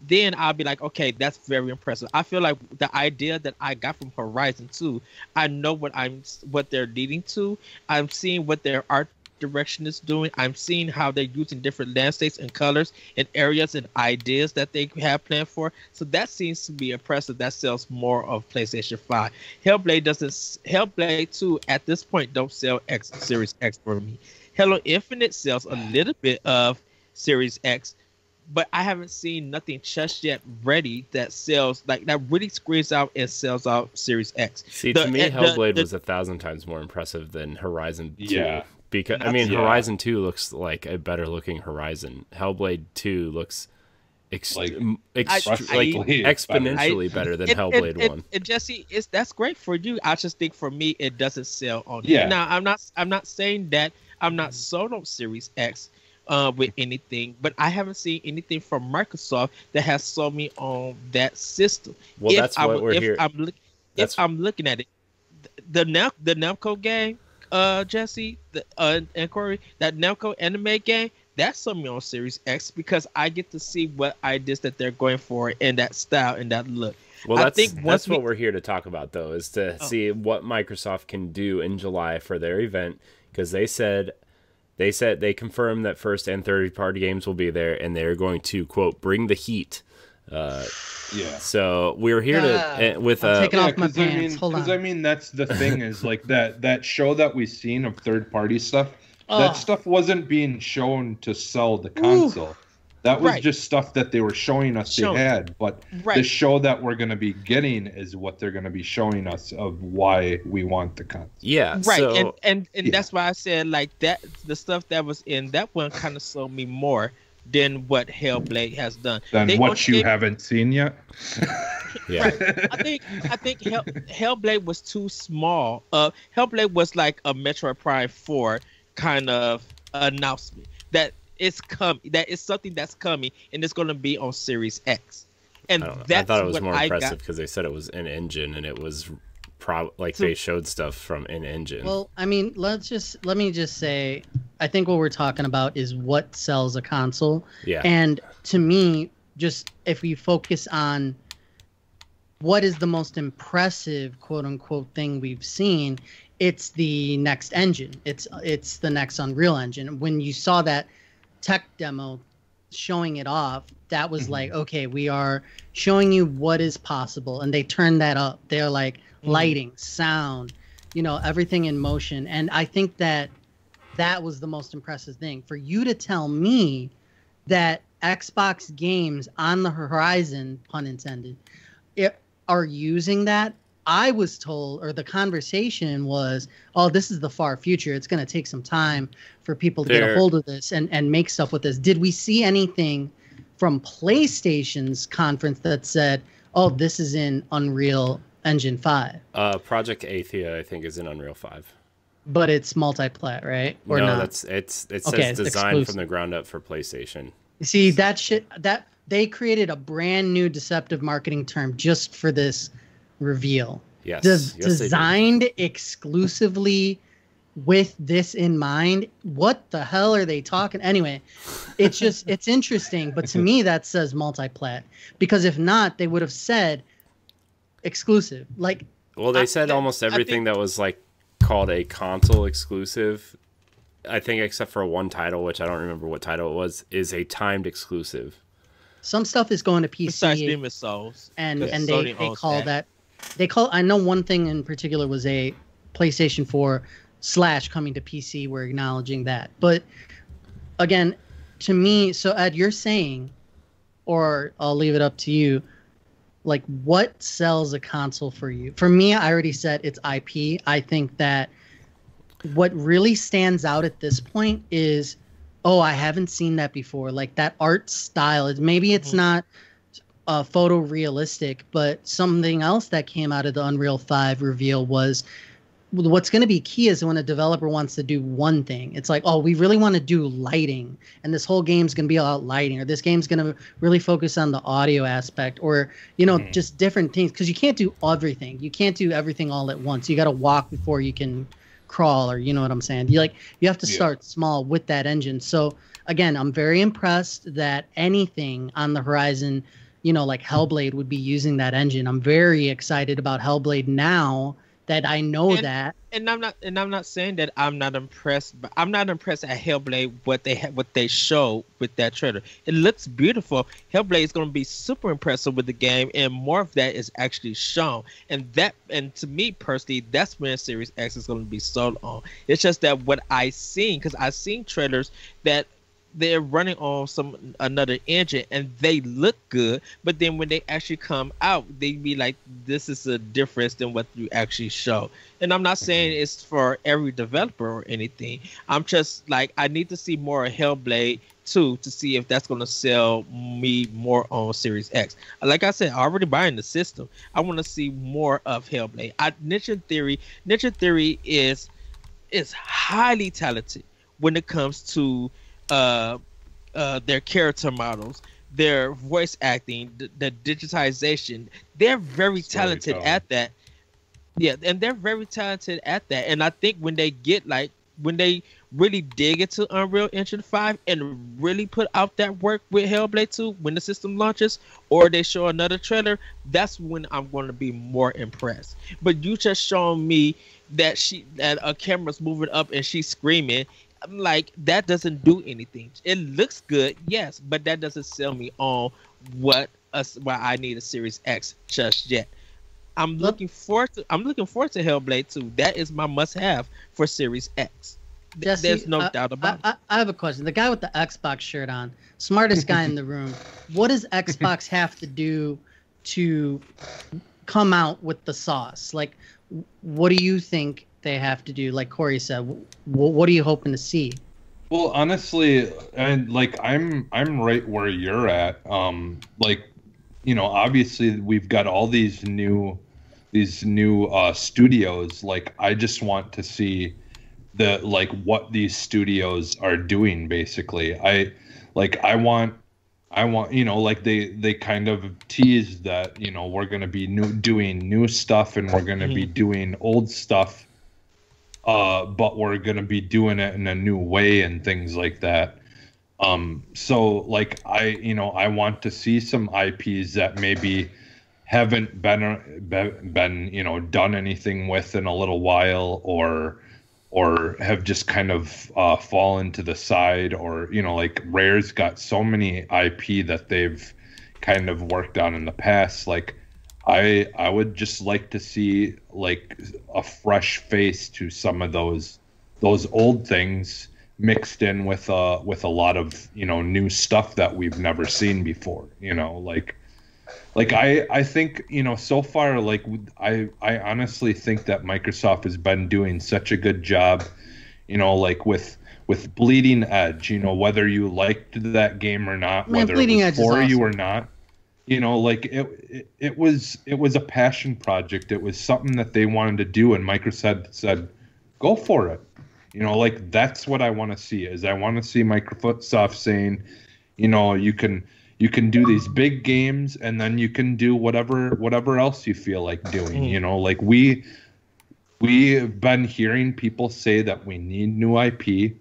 then I'll be like, okay, that's very impressive. I feel like the idea that I got from Horizon 2, I know what they're leading to. I'm seeing what their art direction is doing. I'm seeing how they're using different landscapes and colors and areas and ideas that they have planned for. So that seems to be impressive. That sells more of PlayStation 5. Hellblade 2 at this point don't sell Series X for me. Halo Infinite sells a little bit of Series X, but I haven't seen nothing just yet ready that sells, like, that really screams out and sells out Series X. See, to me, Hellblade was 1,000 times more impressive than Horizon 2. Yeah. Because Horizon 2 looks like a better looking Horizon. Hellblade 2 looks exponentially better than Hellblade 1. And Jesse, that's great for you. I just think for me, it doesn't sell on it. Yeah. Now, I'm not saying that I'm not sold on Series X with anything, but I haven't seen anything from Microsoft that has sold me on that system. Well, that's what we're here. If I'm looking at it, the Namco game, Jesse, and Corey, that Namco anime game, that's sold me on Series X because I get to see what ideas that they're going for in that style and that look. Well, that's what we're here to talk about, though, is to see what Microsoft can do in July for their event, because they confirmed that first and third party games will be there, and they're going to, quote, bring the heat. So we're here taking off my pants. Hold on. Because I mean, that's the thing is, like, that show that we've seen of third party stuff. That stuff wasn't being shown to sell the console. That was just stuff that they were showing us they had. But the show that we're going to be getting is what they're going to be showing us of why we want the console. Yeah. Right. So, and that's why I said, like, that the stuff that was in that one kind of sold me more than what Hellblade has done. Than what you haven't seen yet? Yeah. Right. I think Hellblade was too small. Hellblade was like a Metroid Prime 4 kind of announcement that it's coming, that it's something that's coming, and it's going to be on Series X. And I thought it was more impressive because they said it was in engine, and it was they showed stuff from in engine. Well, I mean, let me just say, I think what we're talking about is what sells a console. Yeah. And to me, just if we focus on what is the most impressive, quote unquote, thing we've seen, it's the next engine. It's the next Unreal Engine. When you saw that tech demo showing it off, that was like, okay, we are showing you what is possible, and they turned that up. They're like lighting, sound, everything in motion. And I think that was the most impressive thing. For you to tell me that Xbox games on the horizon, pun intended, are using that, I was told, or the conversation was, oh, this is the far future. It's going to take some time for people to get a hold of this and make stuff with this. Did we see anything from PlayStation's conference that said, oh, this is in Unreal Engine 5? Project Athia, I think, is in Unreal 5. But it's multi-plat, right? Or no, not? It says it's designed exclusive. from the ground up for PlayStation. See, that they created a brand new deceptive marketing term just for this reveal. Yes. Designed exclusively with this in mind. What the hell are they talking? Anyway, it's interesting, but to me that says multi-plat, because if not, they would have said exclusive. Like, well, they said almost everything that was like called a console exclusive, I think, except for one title, which I don't remember what title it was, is a timed exclusive. Some stuff is going to PC. Besides Demon's Souls, and they call that. They call. I know one thing in particular was a PlayStation 4 / coming to PC. We're acknowledging that, but again, to me, so Ed, you're saying, or I'll leave it up to you. Like, what sells a console for you? For me, I already said it's IP. I think that what really stands out at this point is, oh, I haven't seen that before. Like, that art style. Maybe it's not photorealistic, but something else that came out of the Unreal 5 reveal was, what's going to be key is when a developer wants to do one thing. It's like, oh, we really want to do lighting, and this whole game's going to be about lighting, or this game's going to really focus on the audio aspect, or, just different things, because you can't do everything. You can't do everything all at once. You got to walk before you can crawl, or you know what I'm saying? You have to start small with that engine. So again, I'm very impressed that anything on the horizon, like Hellblade, would be using that engine. I'm very excited about Hellblade now that I know that. And I'm not saying that I'm not impressed, but I'm not impressed at Hellblade what they showed with that trailer. It looks beautiful. Hellblade is going to be super impressive with the game, and more of that is actually shown. And to me personally, that's when Series X is going to be sold on. It's just that what I seen, because I've seen trailers that they're running on another engine and they look good, but then when they actually come out, they be like, this is a difference than what you actually show. And I'm not saying it's for every developer or anything. I'm just like, I need to see more of Hellblade 2 to see if that's going to sell me more on Series X. Like I said, I'm already buying the system. I want to see more of Hellblade. Ninja Theory is highly talented when it comes to their character models, their voice acting, the digitization. They're very talented at that. Yeah, and they're very talented at that. And I think when they really dig into Unreal Engine 5 and really put out that work with Hellblade 2 when the system launches, or they show another trailer, that's when I'm going to be more impressed. But you just showing me that a camera's moving up and she's screaming. I'm like, that doesn't do anything. It looks good, yes, but that doesn't sell me on why I need a Series X just yet. I'm looking forward to Hellblade 2. That is my must-have for Series X. Jesse, there's no doubt about it. I have a question. The guy with the Xbox shirt on, smartest guy in the room. What does Xbox have to do to come out with the sauce? Like, what do you think they have to do? Like Corey said, what are you hoping to see? Well, honestly, and like I'm right where you're at. Obviously we've got all these new studios. Like, I just want to see what these studios are doing. Basically, I want they kind of teased that we're going to be doing new stuff, and we're going to be doing old stuff. But we're going to be doing it in a new way and things like that. So like, I want to see some IPs that maybe haven't been done anything with in a little while, or have just kind of fallen to the side, or like Rare's got so many IP that they've kind of worked on in the past. Like, I would just like to see like a fresh face to some of those old things mixed in with a lot of new stuff that we've never seen before. Like I think, so far, like I honestly think that Microsoft has been doing such a good job, like with Bleeding Edge, whether you liked that game or not, Man, whether Bleeding it was Edge is for you awesome. or not, like it was a passion project. It was something that they wanted to do, and Microsoft said, go for it. Like that's what I want to see. Is I want to see Microsoft saying, you can do these big games, and then you can do whatever else you feel like doing. Like we've been hearing people say that we need new IP,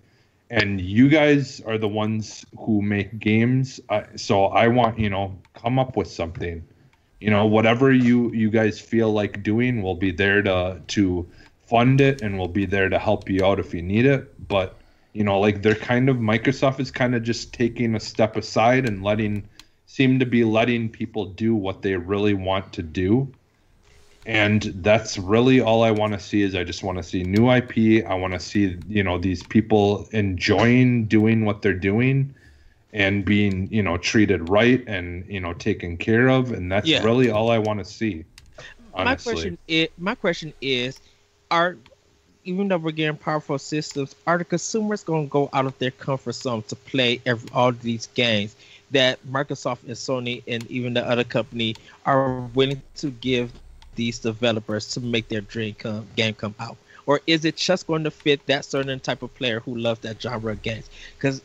and you guys are the ones who make games. So I want, come up with something. Whatever you guys feel like doing, we'll be there to fund it, and we'll be there to help you out if you need it. But like Microsoft is kind of just taking a step aside and seem to be letting people do what they really want to do. And that's really all I want to see. Is I just want to see new IP. I want to see, these people enjoying doing what they're doing and being, treated right and, taken care of. And that's really all I want to see. Honestly. My question is, even though we're getting powerful systems, are the consumers going to go out of their comfort zone to play all these games that Microsoft and Sony and even the other company are willing to give these developers to make their game come out? Or is it just going to fit that certain type of player who loves that genre of games? Because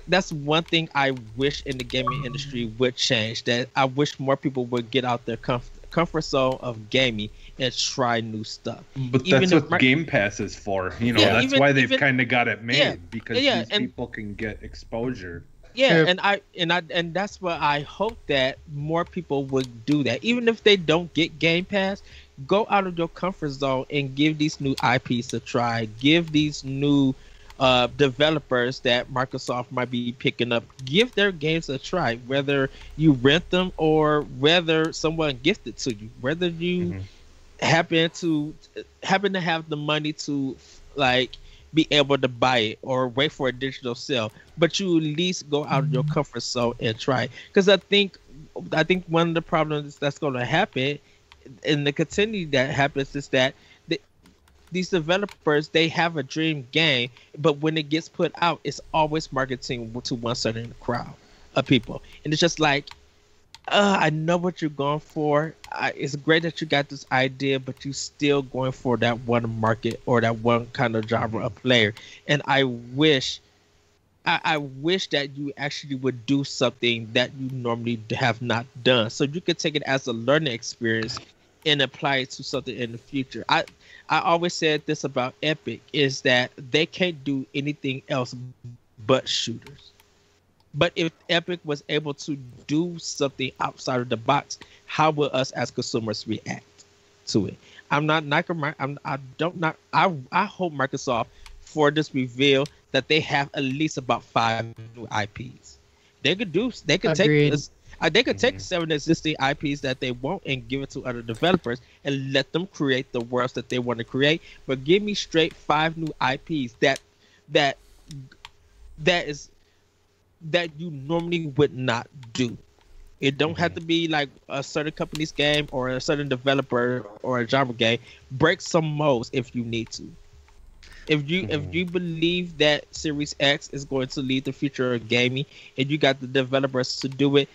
that's one thing I wish in the gaming industry would change, that I wish more people would get out their comfort zone of gaming and try new stuff. But that's what Game Pass is for. That's why they've kind of got it made, because these people can get exposure. Yeah, and that's what I hope, that more people would do that. Even if they don't get Game Pass, go out of your comfort zone and give these new IPs a try. Give these new developers that Microsoft might be picking up, give their games a try, whether you rent them or whether someone gifts it to you, whether you happen to have the money to be able to buy it or wait for a digital sale, but you at least go out of your comfort zone and try. Because I think one of the problems that's going to happen, and the continue that happens, is that these developers, they have a dream game, but when it gets put out, it's always marketing to one certain crowd of people, and it's just like, I know what you're going for. It's great that you got this idea, but you're still going for that one market or that one kind of genre of player. And I wish that you actually would do something that you normally have not done, so you could take it as a learning experience and apply it to something in the future. I always said this about Epic, is that they can't do anything else but shooters. But if Epic was able to do something outside of the box, how will us as consumers react to it? I hope Microsoft, for this reveal, that they have at least about 5 new IPs. They could take 7 existing IPs that they want and give it to other developers and let them create the worlds that they want to create. But give me straight 5 new IPs that you normally would not do. It don't have to be like a certain company's game or a certain developer or a genre game. Break some molds if you need to. If you believe that Series X is going to lead the future of gaming and you got the developers to do it,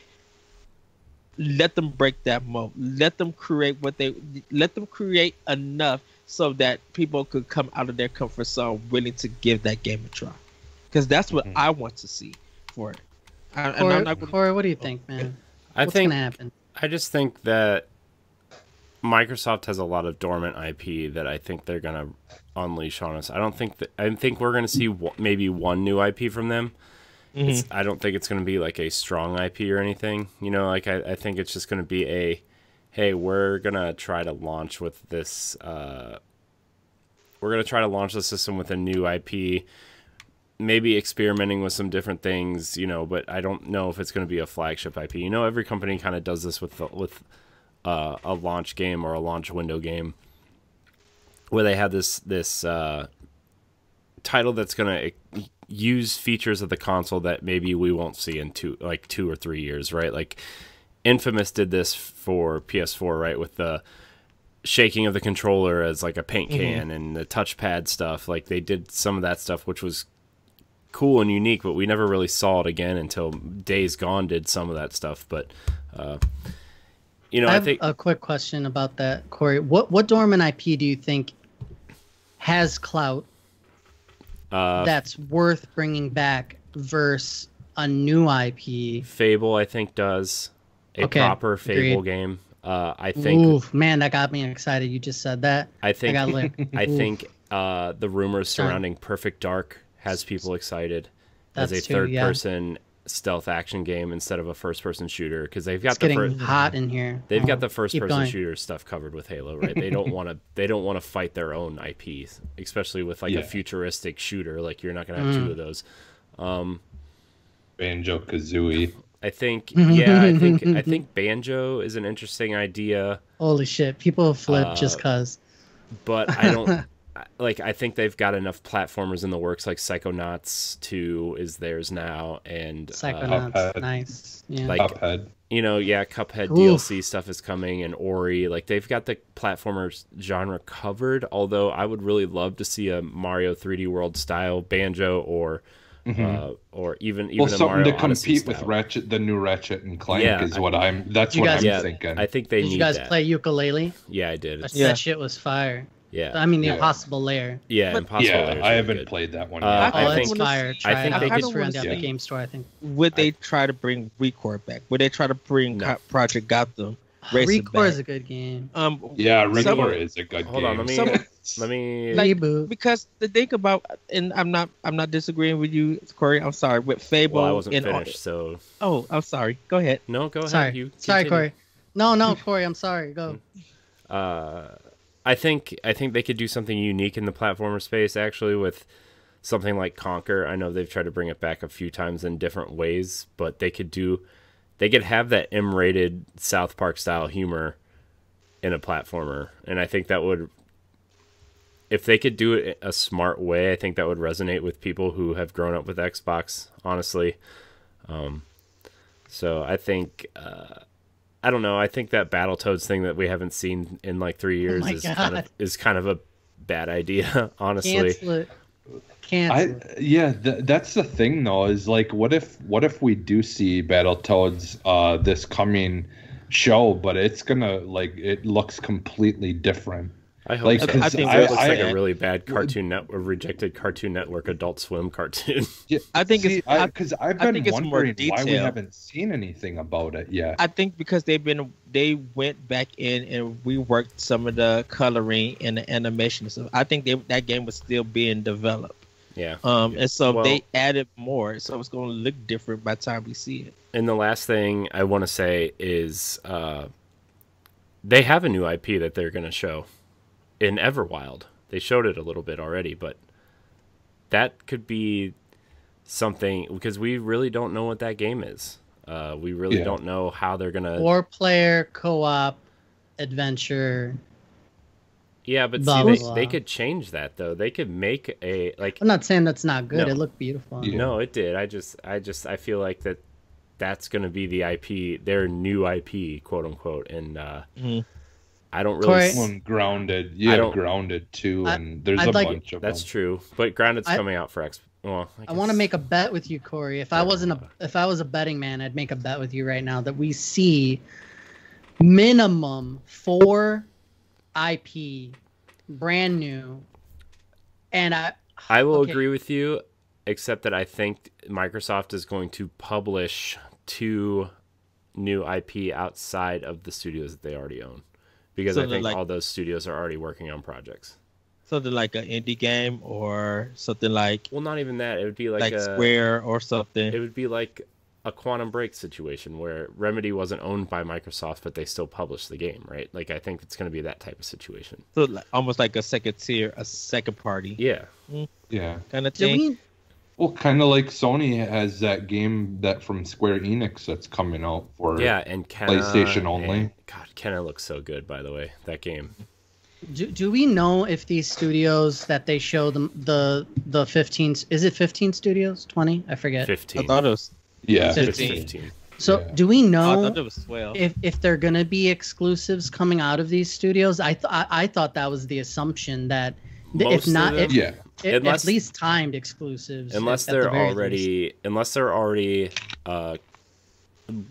let them break that mold. Let them create enough so that people could come out of their comfort zone willing to give that game a try. Because that's what I want to see for it. Corey, what do you think, man? What's gonna happen? I just think that Microsoft has a lot of dormant IP that I think they're gonna unleash on us. I think we're gonna see maybe one new IP from them. I don't think it's gonna be like a strong IP or anything. I think it's just gonna be hey, we're gonna try to launch with this. We're gonna try to launch the system with a new IP. Maybe experimenting with some different things, but I don't know if it's going to be a flagship IP. Every company kind of does this with a launch game or a launch window game, where they have this title that's going to use features of the console that maybe we won't see in 2 or 3 years, right? Like Infamous did this for PS4, right, with the shaking of the controller as like a paint can and the touchpad stuff. Like they did some of that stuff, which was cool and unique, but we never really saw it again until Days Gone did some of that stuff. But I think a quick question about that, Corey. What dormant IP do you think has clout that's worth bringing back versus a new IP? Fable, I think, does a proper Fable game. I think. Oof, man, that got me excited. You just said that. I think. I think the rumors surrounding Perfect Dark has people excited as a third-person stealth action game instead of a first-person shooter, because they've got hot in here. They've got the first-person shooter stuff covered with Halo, right? They don't want to. They don't want to fight their own IPs, especially with like a futuristic shooter. Like you're not going to have 2 of those. Banjo-Kazooie. I think, I think Banjo is an interesting idea. Holy shit, people flip just cause. But I don't like. I think they've got enough platformers in the works. Like Psychonauts 2 is theirs now, and Psychonauts, nice. Yeah. Like Cuphead. Cuphead DLC stuff is coming, and Ori. Like they've got the platformers genre covered. Although I would really love to see a Mario 3D World style Banjo or even something a Mario to compete Odyssey with style. Ratchet, the new Ratchet and Clank is what I'm. That's what I'm thinking. I think they Did need you guys that. play Ukulele? Yeah, I did. That shit was fire. Yeah, I mean the Impossible Lair. Yeah, Impossible Lair. I haven't played that one yet. I think it's fire. I think they could around the game store. I think. Would they try to bring Record back? Would they try to bring Project Gotham? Record is a good game. Record is a good game. Hold on, let me reboot. Because the thing about, and I'm not disagreeing with you, Corey. I'm sorry. With Fable, I wasn't finished, so. Oh, I'm sorry. Go ahead. No, go ahead. Sorry, sorry, Corey. No, Corey. I'm sorry. Go. I think they could do something unique in the platformer space, actually, with something like Conquer. I know they've tried to bring it back a few times in different ways, but they could have that M-rated South Park style humor in a platformer, and I think that would, if they could do it a smart way, I think that would resonate with people who have grown up with Xbox, honestly. So I think I don't know. I think that Battletoads thing that we haven't seen in like 3 years is kind of a bad idea, honestly. Cancel it. That's the thing though. Is like, what if we do see Battletoads this coming show, but it's gonna it looks completely different. I hope. So. I think it looks like a really bad rejected Cartoon Network Adult Swim cartoon. Yeah, I think because I've been wondering why we haven't seen anything about it yet. I think because they went back in and reworked some of the coloring and the animation. So I think that game was still being developed. Yeah. And so they added more, so it's going to look different by the time we see it. And the last thing I want to say is they have a new IP that they're going to show in Everwild. They showed it a little bit already, but that could be something, because we really don't know what that game is. We really don't know how they're going to... 4-player co-op adventure. Yeah, but they could change that though. They could make a I'm not saying that's not good. No. It looked beautiful. Yeah. No, it did. I feel like that's going to be the IP, their new IP, quote unquote. And I don't really Grounded. Grounded too, and there's a bunch of them. That's true, but Grounded's coming out for X. Well, I want to make a bet with you, Corey. If I was a betting man, I'd make a bet with you right now that we see minimum 4 IP, brand new, and I will agree with you, except that I think Microsoft is going to publish 2 new IP outside of the studios that they already own, because I think all those studios are already working on projects. Something like an indie game or something like... Well, not even that. It would be like a Square or something. It would be like a Quantum Break situation where Remedy wasn't owned by Microsoft, but they still published the game, right? Like, I think it's going to be that type of situation. So almost like a second tier, a second party. Yeah. Yeah. Kind of thing. Well, kind of like Sony has that game that from Square Enix that's coming out for and PlayStation only. God, Kenna looks so good, by the way, that game. Do we know if these studios that they show them the 15, is it 15 studios, 20? I forget. 15. I thought it was Yeah, 15. So Yeah. do we I know thought it was 12. if they're gonna be exclusives coming out of these studios? I thought that was the assumption that Most if not, of them- Yeah. Unless- at least timed exclusives. unless at the they're very already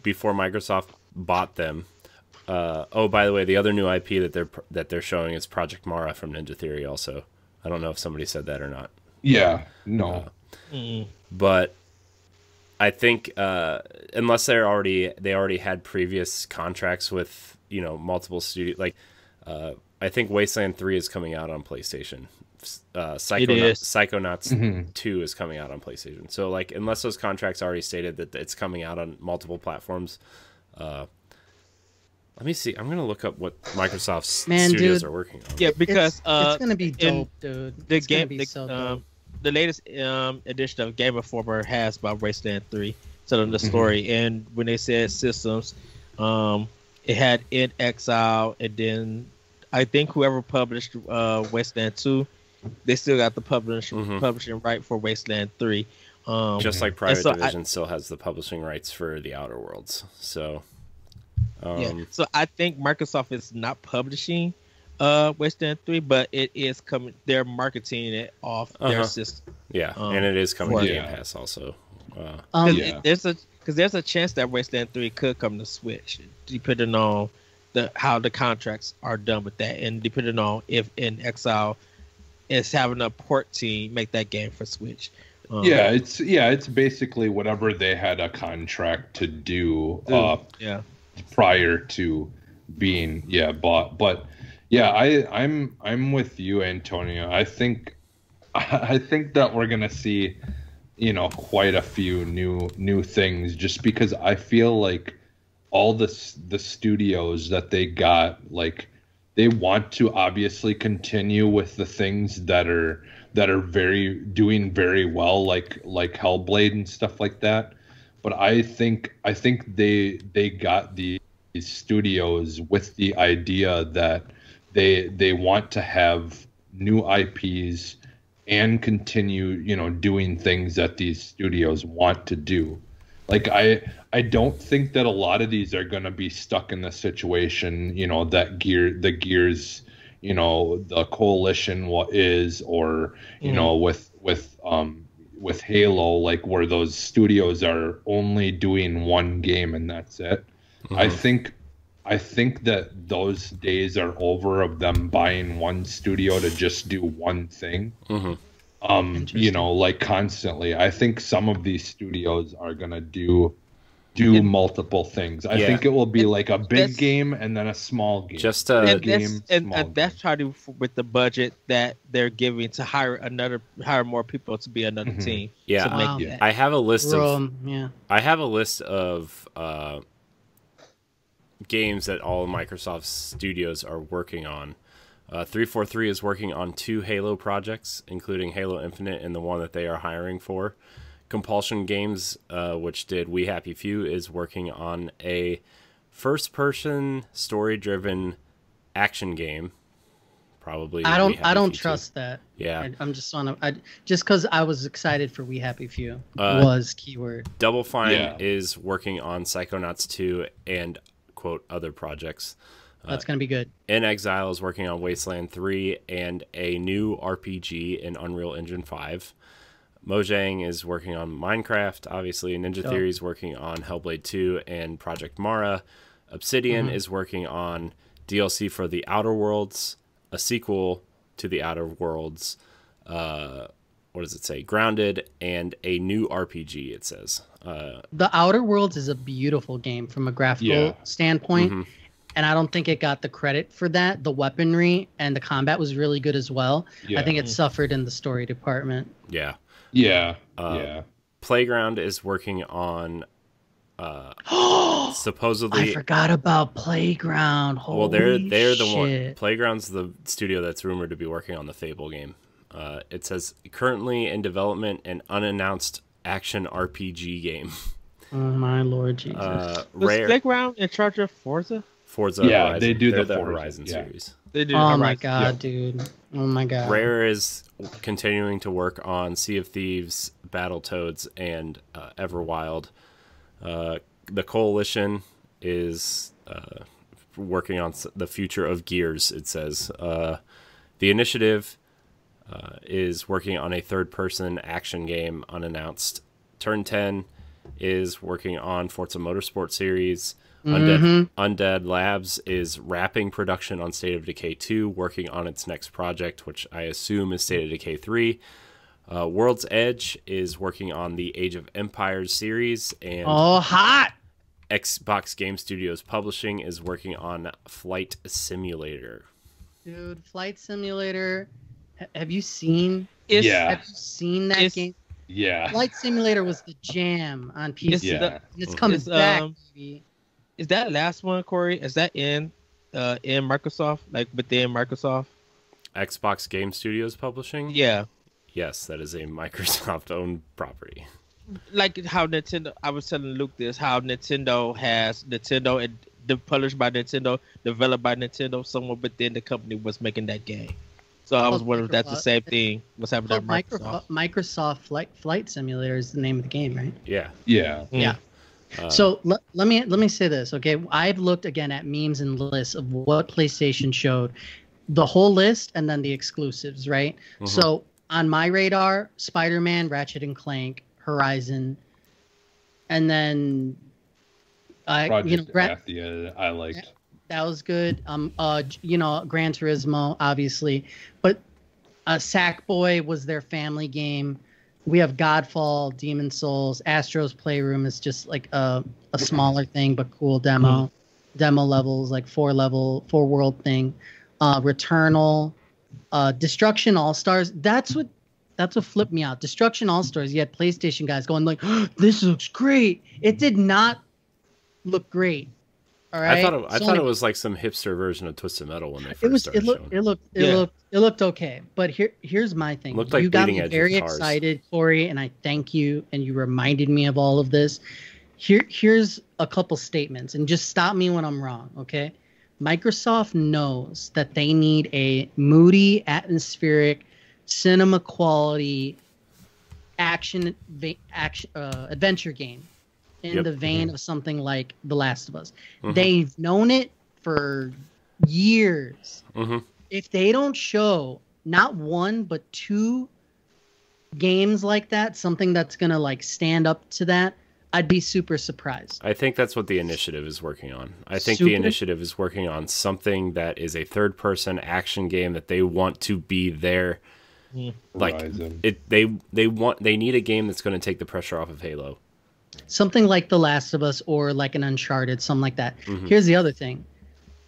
before Microsoft bought them. Oh, by the way, the other new IP that they're showing is Project Mara from Ninja Theory. Also, I don't know if somebody said that or not, Yeah. No. but I think unless they already had previous contracts with multiple studios. Like I think Wasteland 3 is coming out on PlayStation. Psychonauts 2 is coming out on PlayStation. So like unless those contracts already stated that it's coming out on multiple platforms. Let me see. I'm going to look up what Microsoft's studios are working on. Yeah, because it's gonna be dope, dude. The So the latest edition of Game Informer has about Wasteland 3 telling the story, and when they said systems, it had In Exile, and then I think whoever published Wasteland 2, they still got the publishing right for Wasteland 3. Just like Private so Division still has the publishing rights for the Outer Worlds. So, so I think Microsoft is not publishing Wasteland 3, but it is coming. They're marketing it off their system. yeah, and it is coming to Game Yeah. Pass also. Yeah. There's a chance that Wasteland 3 could come to Switch, depending on how the contracts are done with that, and depending on if In Exile is having a port team make that game for Switch. It's basically whatever they had a contract to do prior to being bought. But yeah, I'm with you, Antonio. I think that we're gonna see quite a few new things, just because I feel like all the studios that they got, like, they want to obviously continue with the things that are doing very well, like Hellblade and stuff like that. But I think they got these studios with the idea that they want to have new IPs and continue doing things that these studios want to do. Like I don't think that a lot of these are going to be stuck in the situation that the Gears the Coalition is, or with Halo, like, where those studios are only doing one game and that's it. I think that those days are over of them buying one studio to just do one thing. Like, constantly. I think some of these studios are gonna do multiple things. I think it will be like a big game and then a small game. Just that's probably with the budget that they're giving to hire more people to be another team. Yeah, to make that. I have a list of games that all Microsoft studios are working on. 343 is working on 2 Halo projects, including Halo Infinite and the one that they are hiring for. Compulsion Games, which did We Happy Few, is working on a first-person, story-driven action game. Probably. I don't trust that. Yeah, I'm just just because I was excited for We Happy Few was keyword. Double Fine is working on Psychonauts 2 and quote other projects. That's gonna be good. In Exile is working on Wasteland 3 and a new RPG in Unreal Engine 5. Mojang is working on Minecraft, obviously. Ninja Theory is working on Hellblade 2 and Project Mara. Obsidian is working on DLC for The Outer Worlds, a sequel to The Outer Worlds. What does it say? Grounded, and a new RPG, it says. The Outer Worlds is a beautiful game from a graphical standpoint. And I don't think it got the credit for that. The weaponry and the combat was really good as well. I think it suffered in the story department. Yeah. Playground is working on supposedly. I forgot about Playground. Holy they're the shit. one. Playground's the studio that's rumored to be working on the Fable game. It says currently in development an unannounced action RPG game. Oh my Lord Jesus! Was Playground in charge of Forza? Horizon. They do They're the Horizon series. They did Oh my Horizon. god, dude. Oh my god. Rare is continuing to work on Sea of Thieves, Battletoads, and Everwild. The Coalition is working on the future of Gears, it says. The Initiative is working on a third-person action game, unannounced. Turn 10 is working on Forza Motorsport series. Undead Labs is wrapping production on State of Decay 2, working on its next project, which I assume is State of Decay 3. World's Edge is working on the Age of Empires series, and hot! Xbox Game Studios Publishing is working on Flight Simulator. Dude, Flight Simulator. Have you seen? Yeah. Have you seen that game? Yeah. Flight Simulator was the jam on PC. Yeah. And it's coming back, baby. Is that last one, Corey? Is that in Microsoft? Like within Microsoft? Xbox Game Studios Publishing? Yeah. Yes, that is a Microsoft-owned property. Like how Nintendo, I was telling Luke this, how Nintendo has Nintendo and published by Nintendo, developed by Nintendo, someone within the company was making that game. So I was wondering if that's the same thing. What's happening at Microsoft? Microsoft Flight Simulator is the name of the game, right? Yeah. Yeah. Yeah. So let me say this, okay? I've looked again at memes and lists of what PlayStation showed, the whole list, and then the exclusives, right? Mm-hmm. So on my radar, Spider-Man, Ratchet and Clank, Horizon, and then Project Athia, I liked. That was good. Gran Turismo, obviously, but Sackboy was their family game. We have Godfall, Demon Souls, Astro's Playroom is just like a smaller thing but cool demo. Demo levels, like 4 world thing. Returnal, Destruction All Stars. That's what flipped me out. Destruction All Stars. You had PlayStation guys going like, oh, "This looks great." It did not look great. All right. I thought it was like some hipster version of Twisted Metal when they first started showing. It looked okay. But here's my thing. Looked like you got bleeding me edge very guitars. excited, Corey, and I thank you. And you reminded me of all of this. Here's a couple statements, and just stop me when I'm wrong, okay? Microsoft knows that they need a moody, atmospheric, cinema quality adventure game in the vein of something like The Last of Us. They've known it for years. If they don't show not one but 2 games like that, something that's gonna like stand up to that, I'd be super surprised. I think that's what the Initiative is working on. I think the Initiative is working on something that is a third-person action game that they want to be there. Like they need a game that's going to take the pressure off of Halo. Something like The Last of Us or like an Uncharted, something like that. Here's the other thing.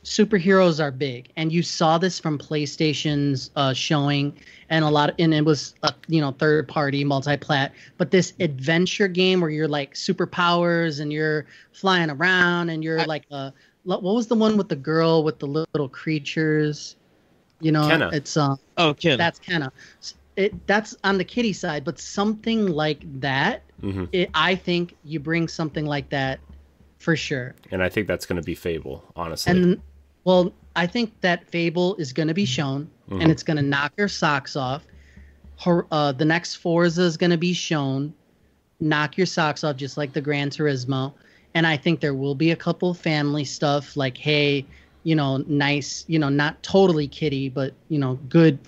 Superheroes are big, and you saw this from PlayStation's showing, and it was third party multi-plat. But this adventure game where you're like superpowers and you're flying around and you're what was the one with the girl with the little creatures? Kenna. It's Kenna. That's Kenna. That's on the kiddie side, but something like that. I think you bring something like that for sure. And I think that's going to be Fable, honestly. And I think that Fable is going to be shown, and it's going to knock your socks off. The next Forza is going to be shown, knock your socks off, just like the Gran Turismo. And I think there will be a couple family stuff, like, hey, nice, not totally kiddie, but good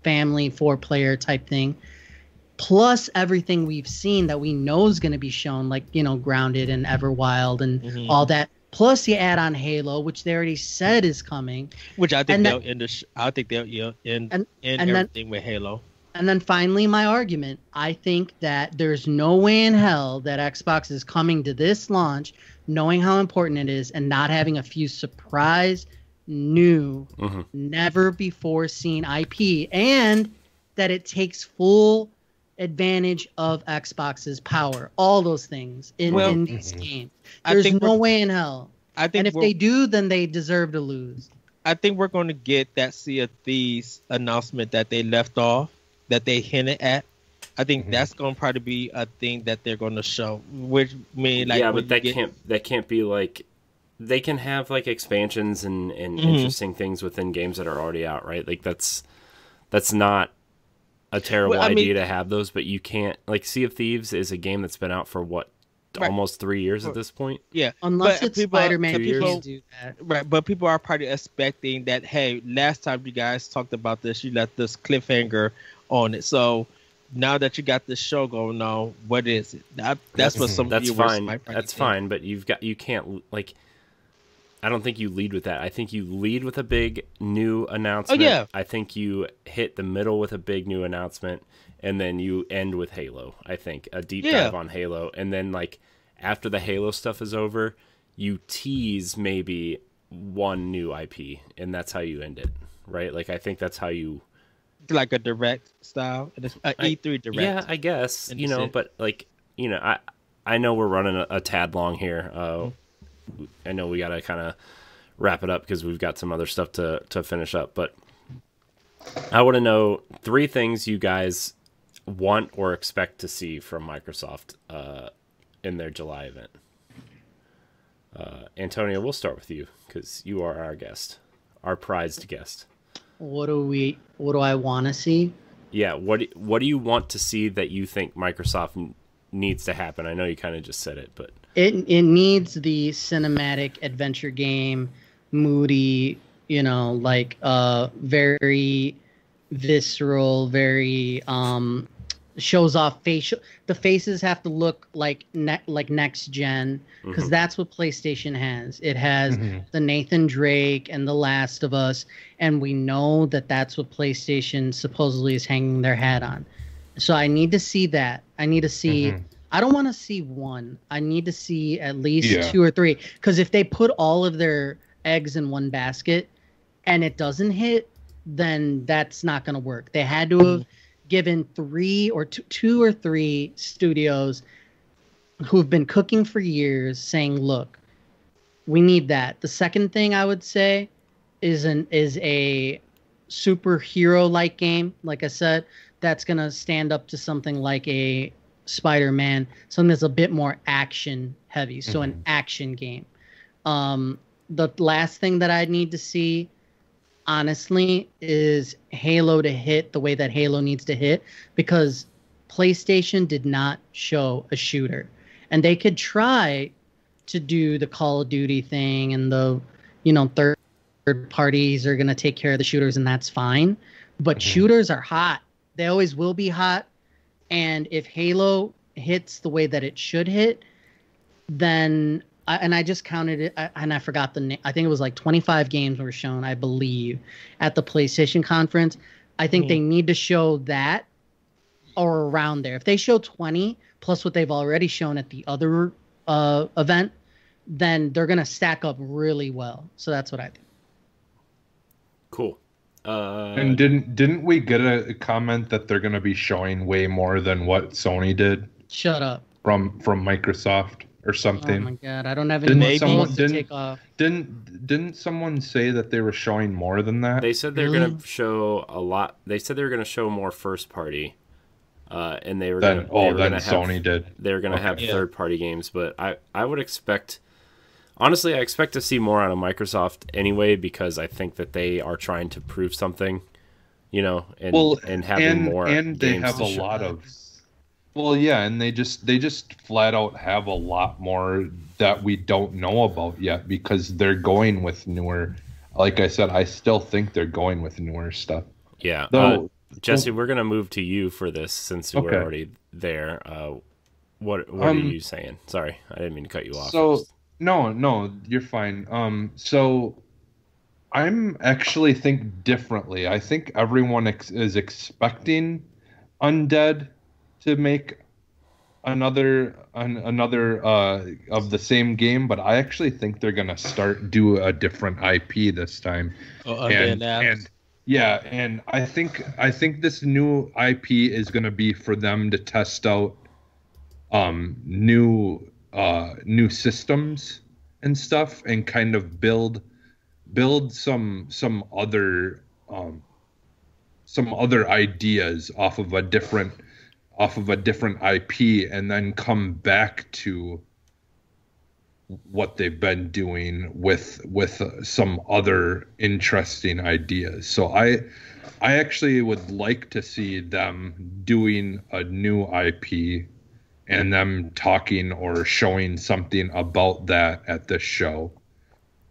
family 4-player type thing. Plus everything we've seen that we know is going to be shown, like Grounded and Everwild and all that. Plus you add on Halo, which they already said is coming. Which I think they'll end. I think they'll end everything with Halo. And then finally, my argument: I think that there's no way in hell that Xbox is coming to this launch, knowing how important it is, and not having a few surprise, new, never before seen IP, and that it takes full advantage of Xbox's power. All those things in this game. There's no way in hell. And if they do, then they deserve to lose. I think we're going to get that Sea of Thieves announcement that they left off, that they hinted at. I think that's going to probably be a thing that they're going to show. Which mean, like, but that can't be like they can have like expansions and interesting things within games that are already out, right? Like that's not a terrible idea to have those, but you can't, like, Sea of Thieves is a game that's been out for what, almost 3 years at this point? Yeah, unless it's Spider-Man, you can't do that. Right, but people are probably expecting that, hey, last time you guys talked about this, you left this cliffhanger on it. So now that you got this show going on, what is it? That's what some that's viewers fine. might That's fine, but you can't, like, I don't think you lead with that. I think you lead with a big new announcement. Oh, yeah. I think you hit the middle with a big new announcement, and then you end with Halo. I think a deep dive on Halo, and then like after the Halo stuff is over, you tease maybe one new IP, and that's how you end it, right? Like I think that's how you, like a direct style, E3 direct. Yeah, I guess, you know, but like, you know, I know we're running a tad long here. I know we got to kind of wrap it up because we've got some other stuff to finish up. But I want to know 3 things you guys want or expect to see from Microsoft in their July event. Antonio, we'll start with you because you are our guest, our prized guest. What do I want to see? Yeah, what do you want to see that you think Microsoft needs to happen? I know you kind of just said it, but it needs the cinematic adventure game, moody, you know, like very visceral, very shows off facial. The faces have to look like next gen, because that's what PlayStation has. It has the Nathan Drake and The Last of Us, and we know that that's what PlayStation supposedly is hanging their hat on. So I need to see that. I need to see. I don't want to see one. I need to see at least 2 or 3. Because if they put all of their eggs in one basket and it doesn't hit, then that's not going to work. They had to have given 3 or 2 or 3 studios who've been cooking for years saying, look, we need that. The second thing I would say is a superhero-like game, like I said, that's going to stand up to something like a Spider-Man, something that's a bit more action heavy, so an action game. The last thing that I need to see, honestly, is Halo to hit the way that Halo needs to hit, because PlayStation did not show a shooter, and they could try to do the Call of Duty thing, and the, you know, third parties are going to take care of the shooters, and that's fine, but shooters are hot. They always will be hot. And if Halo hits the way that it should hit, then I just counted it, and I forgot the name. I think it was like 25 games were shown, I believe, at the PlayStation conference. I think they need to show that or around there. If they show 20 plus what they've already shown at the other event, then they're gonna stack up really well. So that's what I think. Cool. And didn't we get a comment that they're going to be showing way more than what Sony did? Shut up. From Microsoft or something. Oh my god, I don't have any more things to take off. Didn't someone say that they were showing more than that? They said they're going to show a lot. They said they were going to show more first party, and they were going to. Sony did. They were going to have third party games, but I would expect. Honestly, I expect to see more out of Microsoft anyway, because I think that they are trying to prove something, you know, and having more. And they have a lot of. Well, yeah, and they just flat out have a lot more that we don't know about yet, because they're going with newer. Like I said, I still think they're going with newer stuff. Yeah, Jesse, we're gonna move to you for this since we're already there. What are you saying? Sorry, I didn't mean to cut you off. So. No, you're fine. So I'm actually think differently. I think everyone is expecting Undead to make another of the same game, but I actually think they're gonna do a different IP this time. And I think this new IP is gonna be for them to test out new systems and stuff, and kind of build some other ideas off of a different IP, and then come back to what they've been doing with some other interesting ideas. So I actually would like to see them doing a new IP and them talking or showing something about that at this show.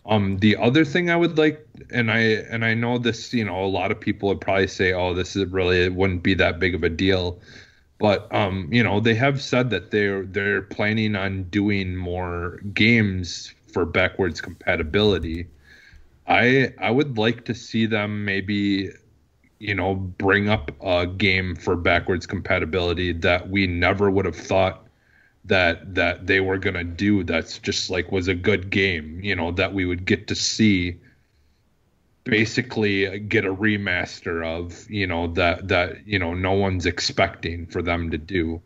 The other thing I would like, and I know this, a lot of people would probably say, oh, it wouldn't be that big of a deal. But they have said that they're planning on doing more games for backwards compatibility. I would like to see them maybe, bring up a game for backwards compatibility that we never would have thought that they were gonna do. That's just was a good game, that we would get to see. Basically get a remaster of, that no one's expecting for them to do.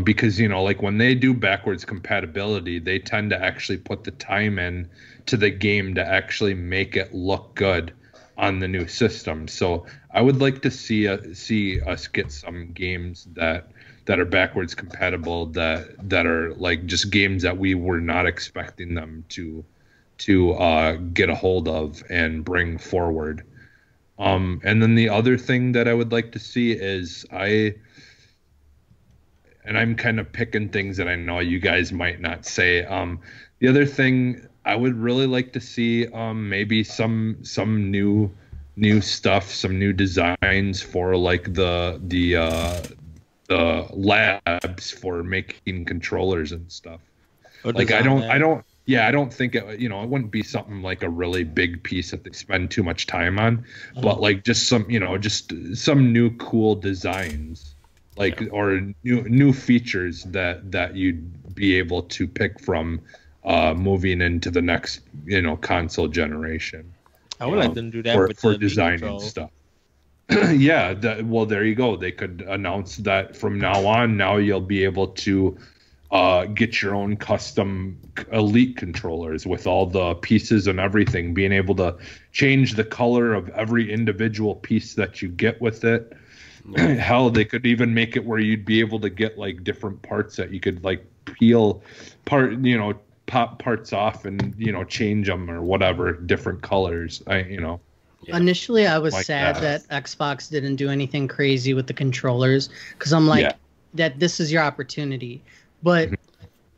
Because, when they do backwards compatibility, they tend to actually put the time in to the game to actually make it look good on the new system. So I would like to see us get some games that are backwards compatible, that are just games that we were not expecting them to get a hold of and bring forward. And then the other thing that I would like to see is I'm kind of picking things that I know you guys might not say. The other thing I would really like to see, maybe some new stuff, some new designs for the labs for making controllers and stuff. I don't think it wouldn't be something like a really big piece that they spend too much time on, but just some new cool designs, or new features that you'd be able to pick from moving into the next console generation. I would like them to do that for designing stuff. Yeah, there you go. They could announce that from now on. Now you'll be able to get your own custom Elite controllers with all the pieces and everything, being able to change the color of every individual piece that you get with it. Hell, they could even make it where you'd be able to get different parts that you could peel pop parts off and change them or whatever, different colors. Yeah. Initially, I was sad that Xbox didn't do anything crazy with the controllers, because I'm that this is your opportunity. But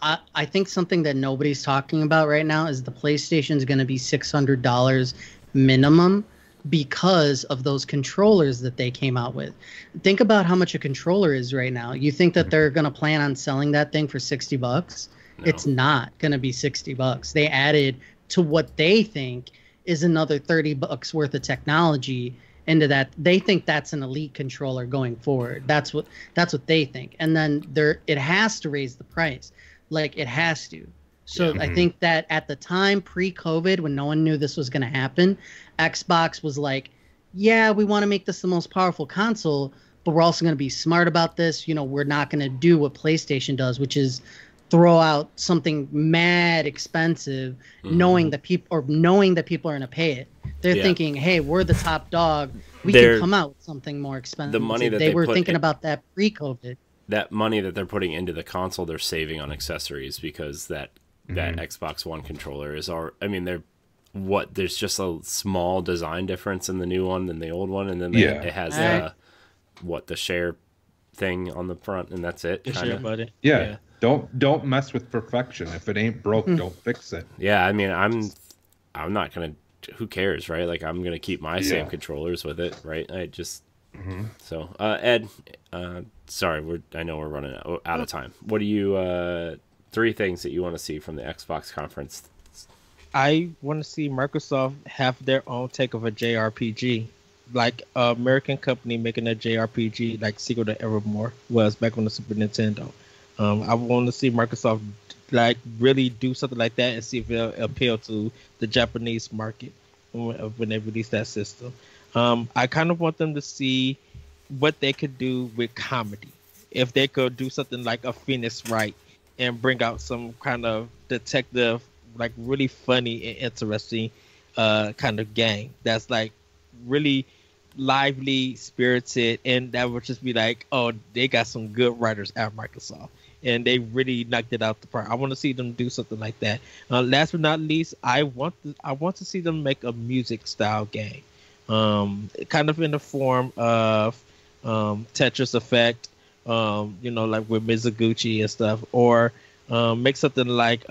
I think something that nobody's talking about right now is the PlayStation is going to be $600 minimum because of those controllers that they came out with. Think about how much a controller is right now. You think that they're going to plan on selling that thing for $60? No. It's not going to be $60. They added to what they think is another $30 worth of technology into that. They think that's an Elite controller going forward. That's what they think. And then it has to raise the price. It has to. So I think that at the time pre-COVID, when no one knew this was going to happen, Xbox was yeah, we want to make this the most powerful console, but we're also going to be smart about this. We're not going to do what PlayStation does, which is throw out something mad expensive, knowing that people are going to pay it. They're thinking, hey, we're the top dog. We can come out with something more expensive. The money that they were thinking about that pre-COVID. That money that they're putting into the console, they're saving on accessories, because that Xbox One controller is there's just a small design difference in the new one than the old one, and then it has the share thing on the front, and that's it. Share button. Yeah. Don't mess with perfection. If it ain't broke, don't fix it. Yeah, I'm not gonna. Who cares, right? I'm gonna keep my same controllers with it, right? I just so Ed, sorry, I know we're running out of time. What do you 3 things that you want to see from the Xbox conference? I want to see Microsoft have their own take of a JRPG, like an American company making a JRPG like Secret of Evermore was back on the Super Nintendo. I want to see Microsoft really do something like that and see if it'll appeal to the Japanese market when they release that system. I kind of want them to see what they could do with comedy. If they could do something like a Phoenix Wright and bring out some kind of detective, really funny and interesting kind of game that's really lively, spirited, and that would just be oh, they got some good writers at Microsoft. and they really knocked it out the park. I want to see them do something like that. Last but not least, I want to see them make a music style game, kind of in the form of Tetris Effect, like with Mizuguchi and stuff, or make something like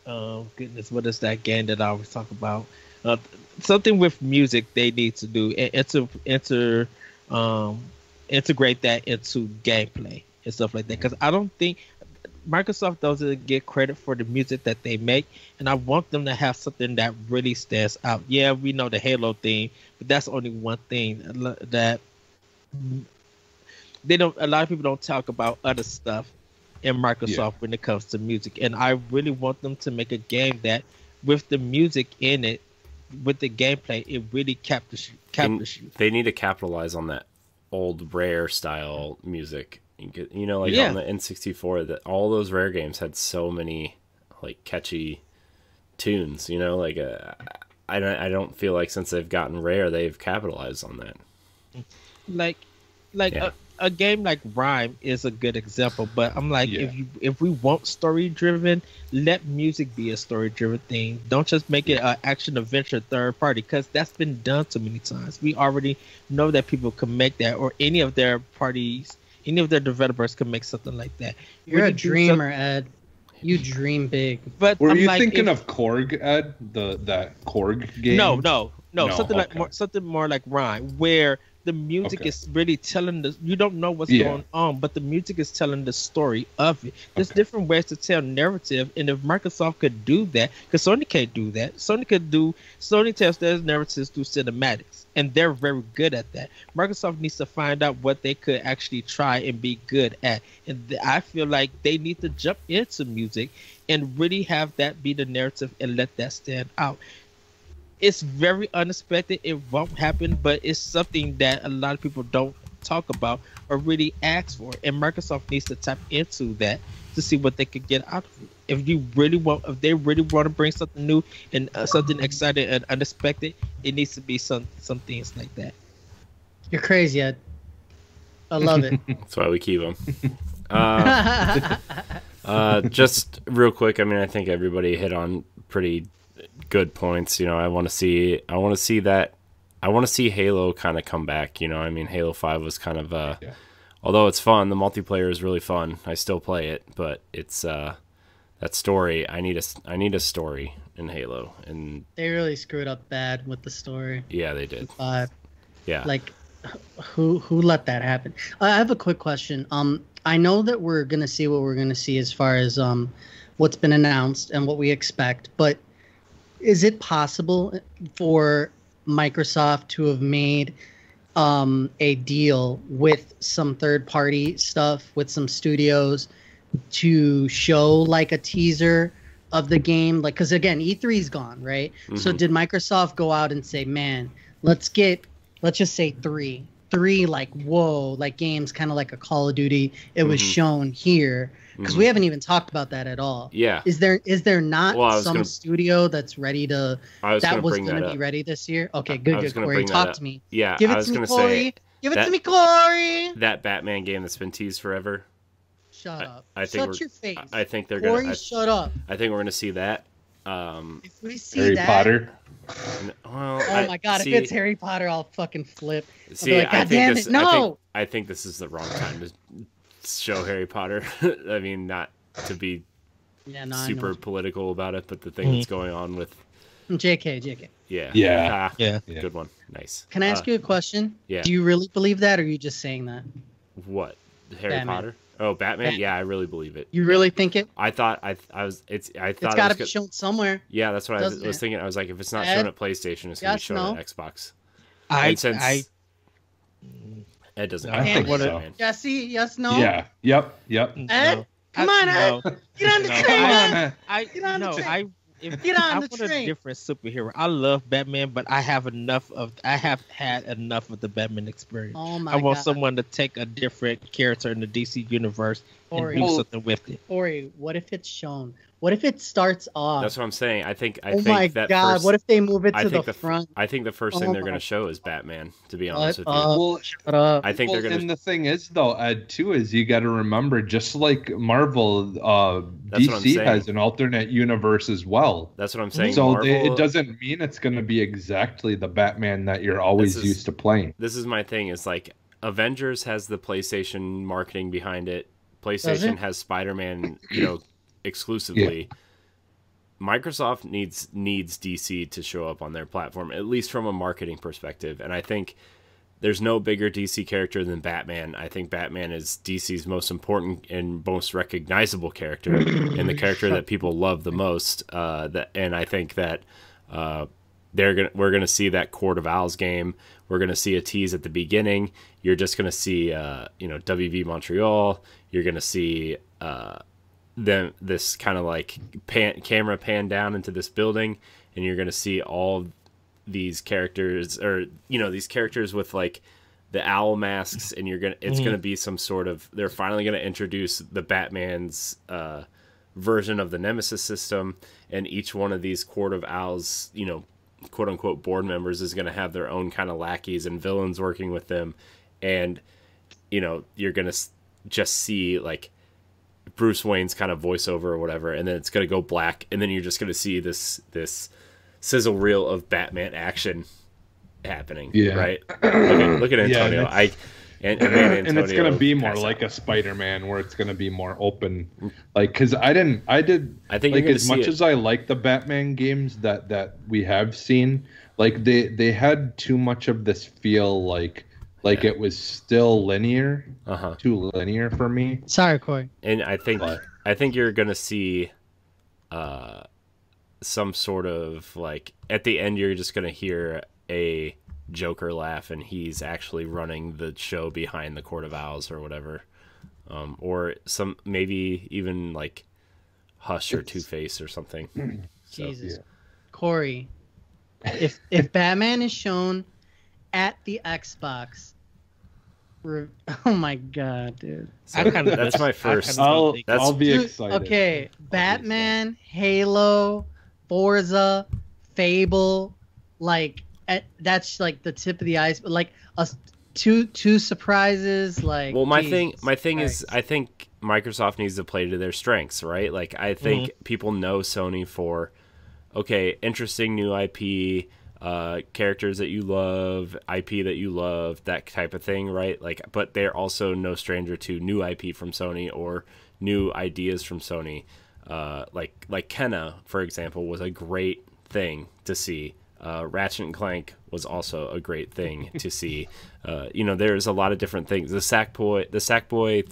goodness, what is that game that I always talk about? Something with music they need to do and integrate that into gameplay and stuff like that. Because I don't think Microsoft doesn't get credit for the music that they make, and I want them to have something that really stands out. Yeah, we know the Halo theme, but that's only one thing that they don't. A lot of people don't talk about other stuff in Microsoft when it comes to music, and I really want them to make a game that, with the music in it, with the gameplay, it really captures you. They need to capitalize on that old Rare style music. On the N64, that all those Rare games had so many like catchy tunes. I don't feel like since they've gotten Rare, they've capitalized on that. A game like Rhyme is a good example, but I'm like, if we want story driven, let music be a story driven thing. Don't just make it an action adventure third party, because that's been done too many times. We already know that people can make that, or any of their developers can make something like that. You're a dreamer, Ed. You dream big. But were you thinking of Korg, Ed? That Korg game? No. Something more like Rhyme, where the music is really telling you don't know what's going on, but the music is telling the story of it. There's different ways to tell narrative, and if Microsoft could do that, because Sony can't do that. Sony tells their narratives through cinematics, and they're very good at that. Microsoft needs to find out what they could actually try and be good at, and I feel like they need to jump into music and really have that be the narrative and let that stand out. It's very unexpected. It won't happen, but it's something that a lot of people don't talk about or really ask for. And Microsoft needs to tap into that to see what they could get out of it. If they really want to bring something new and something exciting and unexpected, it needs to be some things like that. You're crazy, Ed. I love it. That's why we keep them. Just real quick, I think everybody hit on pretty good points. I want to see Halo kind of come back. Halo 5 was kind of although it's fun, the multiplayer is really fun. I still play it, but it's that story. I need a story in Halo, and they really screwed up bad with the story. Yeah, they did. 5. Yeah. Like, who let that happen? I have a quick question. I know that we're gonna see what we're gonna see as far as what's been announced and what we expect, but is it possible for Microsoft to have made a deal with some third-party stuff, with some studios, to show like a teaser of the game? Like, because again, E3's gone, right? Mm-hmm. So did Microsoft go out and say, man, let's just say three like, whoa, like games kind of like a Call of Duty. It was shown here. Because we haven't even talked about that at all. Yeah. Is there not some studio that's ready to that was going to be ready this year? Okay, good. Corey, talk to me. Yeah, give it to me, Corey. Give it to me, Corey. That Batman game that's been teased forever. Shut up. Shut your face. I think they're going to. Corey, shut up. I think we're going to see that. If we see Harry that, Potter. Well, oh my god! If it's Harry Potter, I'll fucking flip. See, like, God damn it! No. I think this is the wrong time to show Harry Potter. Not to be super political about it, but the thing that's going on with JK. Yeah. Good one. Nice. Can I ask you a question? Yeah. Do you really believe that, or are you just saying that? What? Harry Potter? Oh, Batman? Yeah, I really believe it. You really think it? I thought it's got to be shown somewhere. Yeah, that's what I was thinking. I was like, if it's not shown at PlayStation, it's gonna be shown at Xbox. Ed doesn't. I think so. Jesse, yes, no. Yeah. Yep. Ed, come on, Ed. Get on the train. Get on the train. I want a different superhero. I love Batman, but I have had enough of the Batman experience. Oh my I want someone to take a different character in the DC universe and do something with it. Ori, what if it's shown? What if it starts off? That's what I'm saying. I think oh my that god! first, What if they move it I to think the front? I think the first thing Oh they're going my- to show is Batman. To be honest with you, Well, Shut up. I think they're going and to. the thing is, though, Ed, too, is you got to remember, just like Marvel, That's what I'm DC saying. has an alternate universe as well. That's what I'm saying. So Marvel, it doesn't mean it's going to be exactly the Batman that you're always This is- used to playing. This is my thing. Is like Avengers has the PlayStation marketing behind it. Does PlayStation it? has Spider-Man, exclusively. Microsoft needs DC to show up on their platform, at least from a marketing perspective. And I think there's no bigger DC character than Batman. I think Batman is DC's most important and most recognizable character, and the character that people love the most. And I think that we're gonna see that Court of Owls game. We're gonna see a tease at the beginning. You're just gonna see WV Montreal. You're gonna see then this kind of like camera pan down into this building, and you're gonna see all these characters, or these characters with like the owl masks, and it's gonna be some sort of, they're finally gonna introduce the Batman's version of the Nemesis system, and each one of these Court of Owls, quote unquote board members is gonna have their own kind of lackeys and villains working with them, and you're gonna just see like Bruce Wayne's kind of voiceover or whatever, and then it's gonna go black, and then you're just gonna see this sizzle reel of Batman action happening. Yeah. Right. Look at Antonio. Yeah, and and it's Antonio going to be more passed like out. a Spider-Man, where it's going to be more open. Like, because I think I think you're like, gonna as see much it. as I like the Batman games that we have seen, like they had too much of this feel like it was still linear, too linear for me. Sorry, Corey. And I think But- you're gonna see some sort of like, at the end you're just gonna hear a Joker laugh, and he's actually running the show behind the Court of Owls or whatever, or some maybe even like Hush or Two-Face or something. So, Jesus, yeah. Corey. If Batman is shown at the Xbox, oh my god, dude. so I kinda that's miss- my I first. kinda I'll think- I'll be Dude, excited. Okay, Batman, Halo, Forza, Fable, like that's like the tip of the ice. But like two surprises. Like, Well, my Jesus thing is, Christ. I think Microsoft needs to play to their strengths, right? Like, I think people know Sony for, okay, interesting new IP, characters that you love, IP that you love, that type of thing, right? Like, but they're also no stranger to new IP from Sony or new ideas from Sony. Like Kenna, for example, was a great thing to see. Ratchet and Clank was also a great thing to see. There's a lot of different things. The Sackboy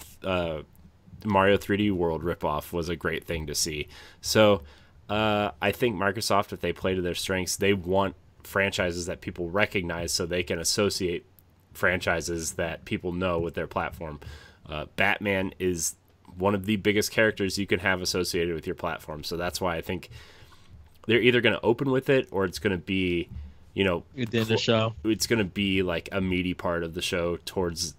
Mario 3D World ripoff was a great thing to see. So I think Microsoft, if they play to their strengths, they want franchises that people recognize so they can associate franchises that people know with their platform. Batman is one of the biggest characters you can have associated with your platform. So that's why I think they're either going to open with it, or it's going to be, Within the show. it's going to be like a meaty part of the show towards,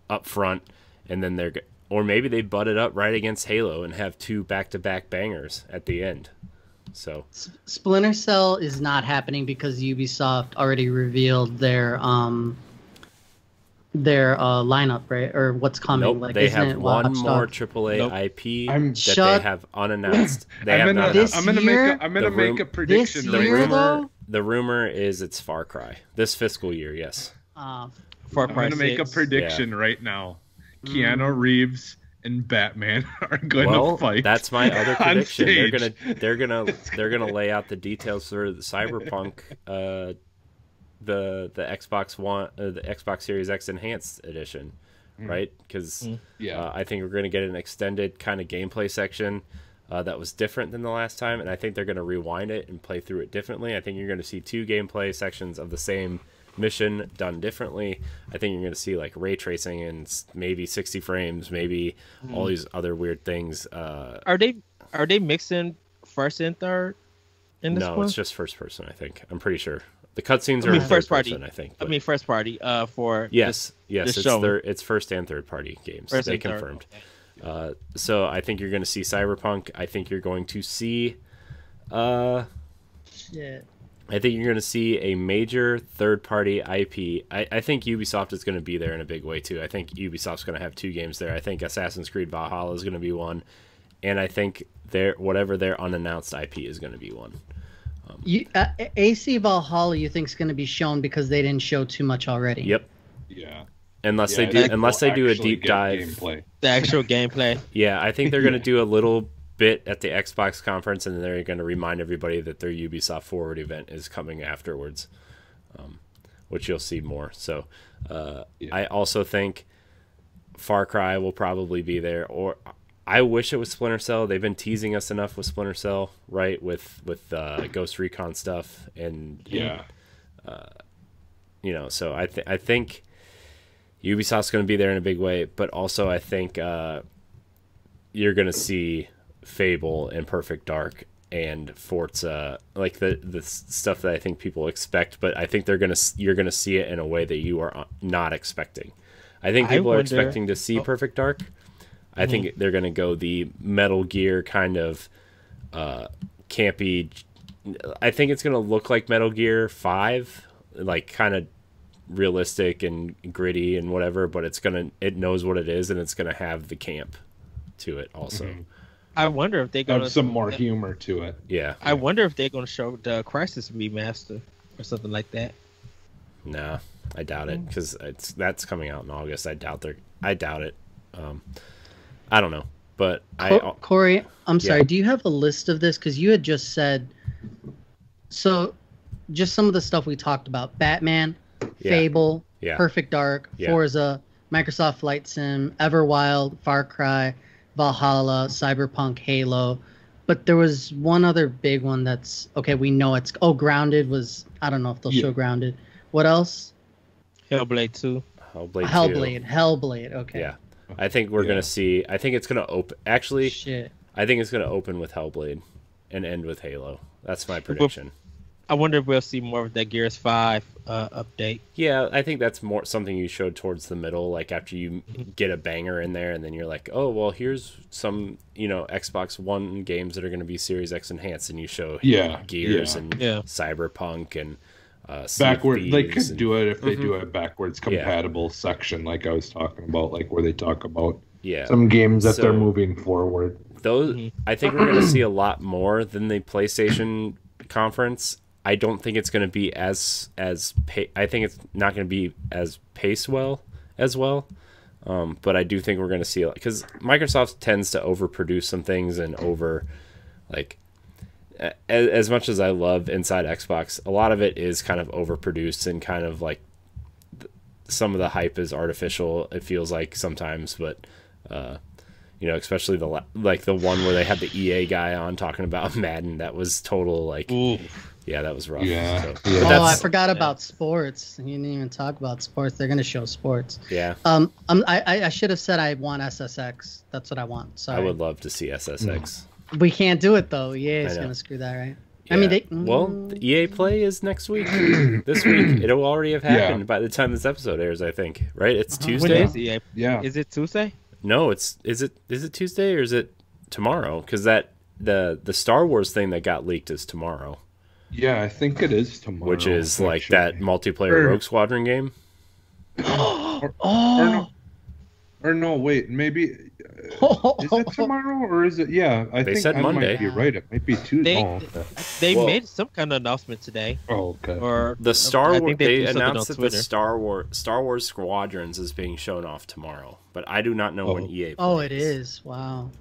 up front, and then or maybe they butt it up right against Halo and have two back-to-back bangers at the end. So Splinter Cell is not happening because Ubisoft already revealed their lineup, right? Or what's coming? nope, Like, they isn't have it one Watch more Dogs? AAA Nope. IP I'm- that Shut- they have unannounced. They I'm have gonna, not This I'm gonna year? make a The room- a prediction. This right year, now. though? The rumor is it's Far Cry this fiscal year. Yes. Far I'm Cry gonna make a 6. prediction right now. Keanu Reeves and Batman are going Well, to fight. that's my other on prediction. stage. They're gonna lay out the details for the Cyberpunk, the Xbox One, the Xbox Series X Enhanced Edition, right? Because Yeah. I think we're gonna get an extended kind of gameplay section that was different than the last time, and I think they're gonna rewind it and play through it differently. I think you're gonna see two gameplay sections of the same mission done differently. I think you're going to see like ray tracing and maybe 60 frames, maybe all these other weird things. Are they mixing first and third in this No, one? it's just first person. I think I'm pretty sure the cutscenes I are mean, in first third party. person, I think. I but- mean, first party. For yes, this it's show. it's first and third party games. First They and third, confirmed. okay. So I think you're going to see Cyberpunk. I think you're going to see Shit. I think you're going to see a major third-party IP. I think Ubisoft is going to be there in a big way, too. I think Ubisoft's going to have 2 games there. I think Assassin's Creed Valhalla is going to be one. And I think whatever their unannounced IP is going to be one. AC Valhalla, you think is going to be shown because they didn't show too much already? Yep. Yeah. Unless they do a deep dive. Gameplay. The actual gameplay. Yeah, I think they're going to do a little bit at the Xbox conference, and then they're going to remind everybody that their Ubisoft Forward event is coming afterwards, which you'll see more. So I also think Far Cry will probably be there, or I wish it was Splinter Cell. They've been teasing us enough with Splinter Cell, right? With Ghost Recon stuff, and so I think Ubisoft's going to be there in a big way, but also I think you're going to see Fable and Perfect Dark and Forza, like the stuff that I think people expect, but I think you're gonna see it in a way that you are not expecting. I think people are expecting to see Perfect Dark. I think they're gonna go the Metal Gear kind of campy. I think it's gonna look like Metal Gear 5, like kind of realistic and gritty and whatever, but it knows what it is, and it's gonna have the camp to it also. I wonder if they're gonna have some more humor to it. Yeah. I wonder if they're gonna show the Crisis Remaster or something like that. Nah, I doubt it, because that's coming out in August. I doubt it. I don't know, but Corey, I'm sorry. Do you have a list of this? Because you had just said so. Just some of the stuff we talked about: Batman, Fable, Perfect Dark, Forza, Microsoft Flight Sim, Everwild, Far Cry, Valhalla, Cyberpunk, Halo. But there was one other big one that's okay. We know it's Grounded was. I don't know if they'll show Grounded. What else? Hellblade 2. Hellblade. Okay. Yeah, I think we're gonna see. I think it's gonna open. Actually, Shit. I think it's gonna open with Hellblade and end with Halo. That's my prediction. I wonder if we'll see more of that Gears 5 update. Yeah, I think that's more something you showed towards the middle, like after you get a banger in there, and then you're like, oh, well, here's some, Xbox One games that are going to be Series X enhanced, and you show Gears and Cyberpunk and backward. They could do it if they do a backwards compatible section, like I was talking about, like where they talk about some games that they're moving forward. Those I think we're going to see a lot more than the PlayStation conference. I don't think it's going to be I think it's not going to be as paced as well. But I do think we're going to see, because Microsoft tends to overproduce some things and as much as I love Inside Xbox, a lot of it is kind of overproduced and kind of like some of the hype is artificial. It feels like sometimes, but especially the one where they had the EA guy on talking about Madden. That was total Ooh. Yeah, that was rough. Yeah. So, I forgot about sports. You didn't even talk about sports. They're gonna show sports. Yeah. I should have said I want SSX. That's what I want. Sorry. I would love to see SSX. We can't do it though. EA is gonna screw that, right? Yeah. I mean, the EA Play is next week. This week, it'll already have happened by the time this episode airs. I think. Right? It's Tuesday. When is EA? Yeah. Is it Tuesday? No, is it Tuesday or is it tomorrow? Because the Star Wars thing that got leaked is tomorrow. Yeah, I think it is tomorrow. Which is like that multiplayer Rogue Squadron game. Or no, wait, maybe is it tomorrow or is it? Yeah, I think said Monday. Might be right. It might be Tuesday. They made some kind of announcement today. Oh, okay. Or the Star Wars. They announced that the Twitter. Star Wars Squadrons is being shown off tomorrow, but I do not know when EA. Oh, it is. Wow.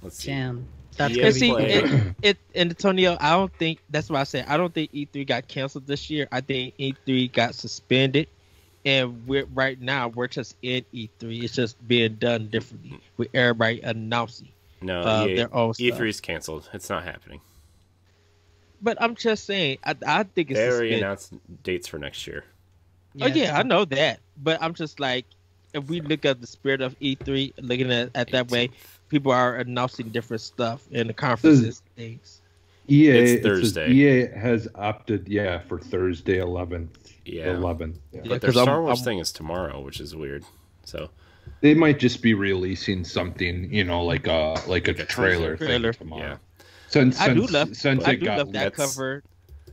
Let's see. Damn. That's and Antonio, I don't think that's what I said. I don't think E3 got canceled this year. I think E3 got suspended, and right now we're just in E3. It's just being done differently with everybody announcing. No, their own E3 is canceled. It's not happening. But I'm just saying, I think it's. They already announced dates for next year. Yeah, I know that, but I'm just like, if we look at the spirit of E3, looking at that way. People are announcing different stuff in the conferences things. It's Thursday. EA has opted, for Thursday 11th. Yeah. 11th. Yeah. But their Star Wars thing is tomorrow, which is weird. So They might just be releasing something, like a trailer trailer. thing tomorrow. Yeah. Since I do it got love that leaked. cover.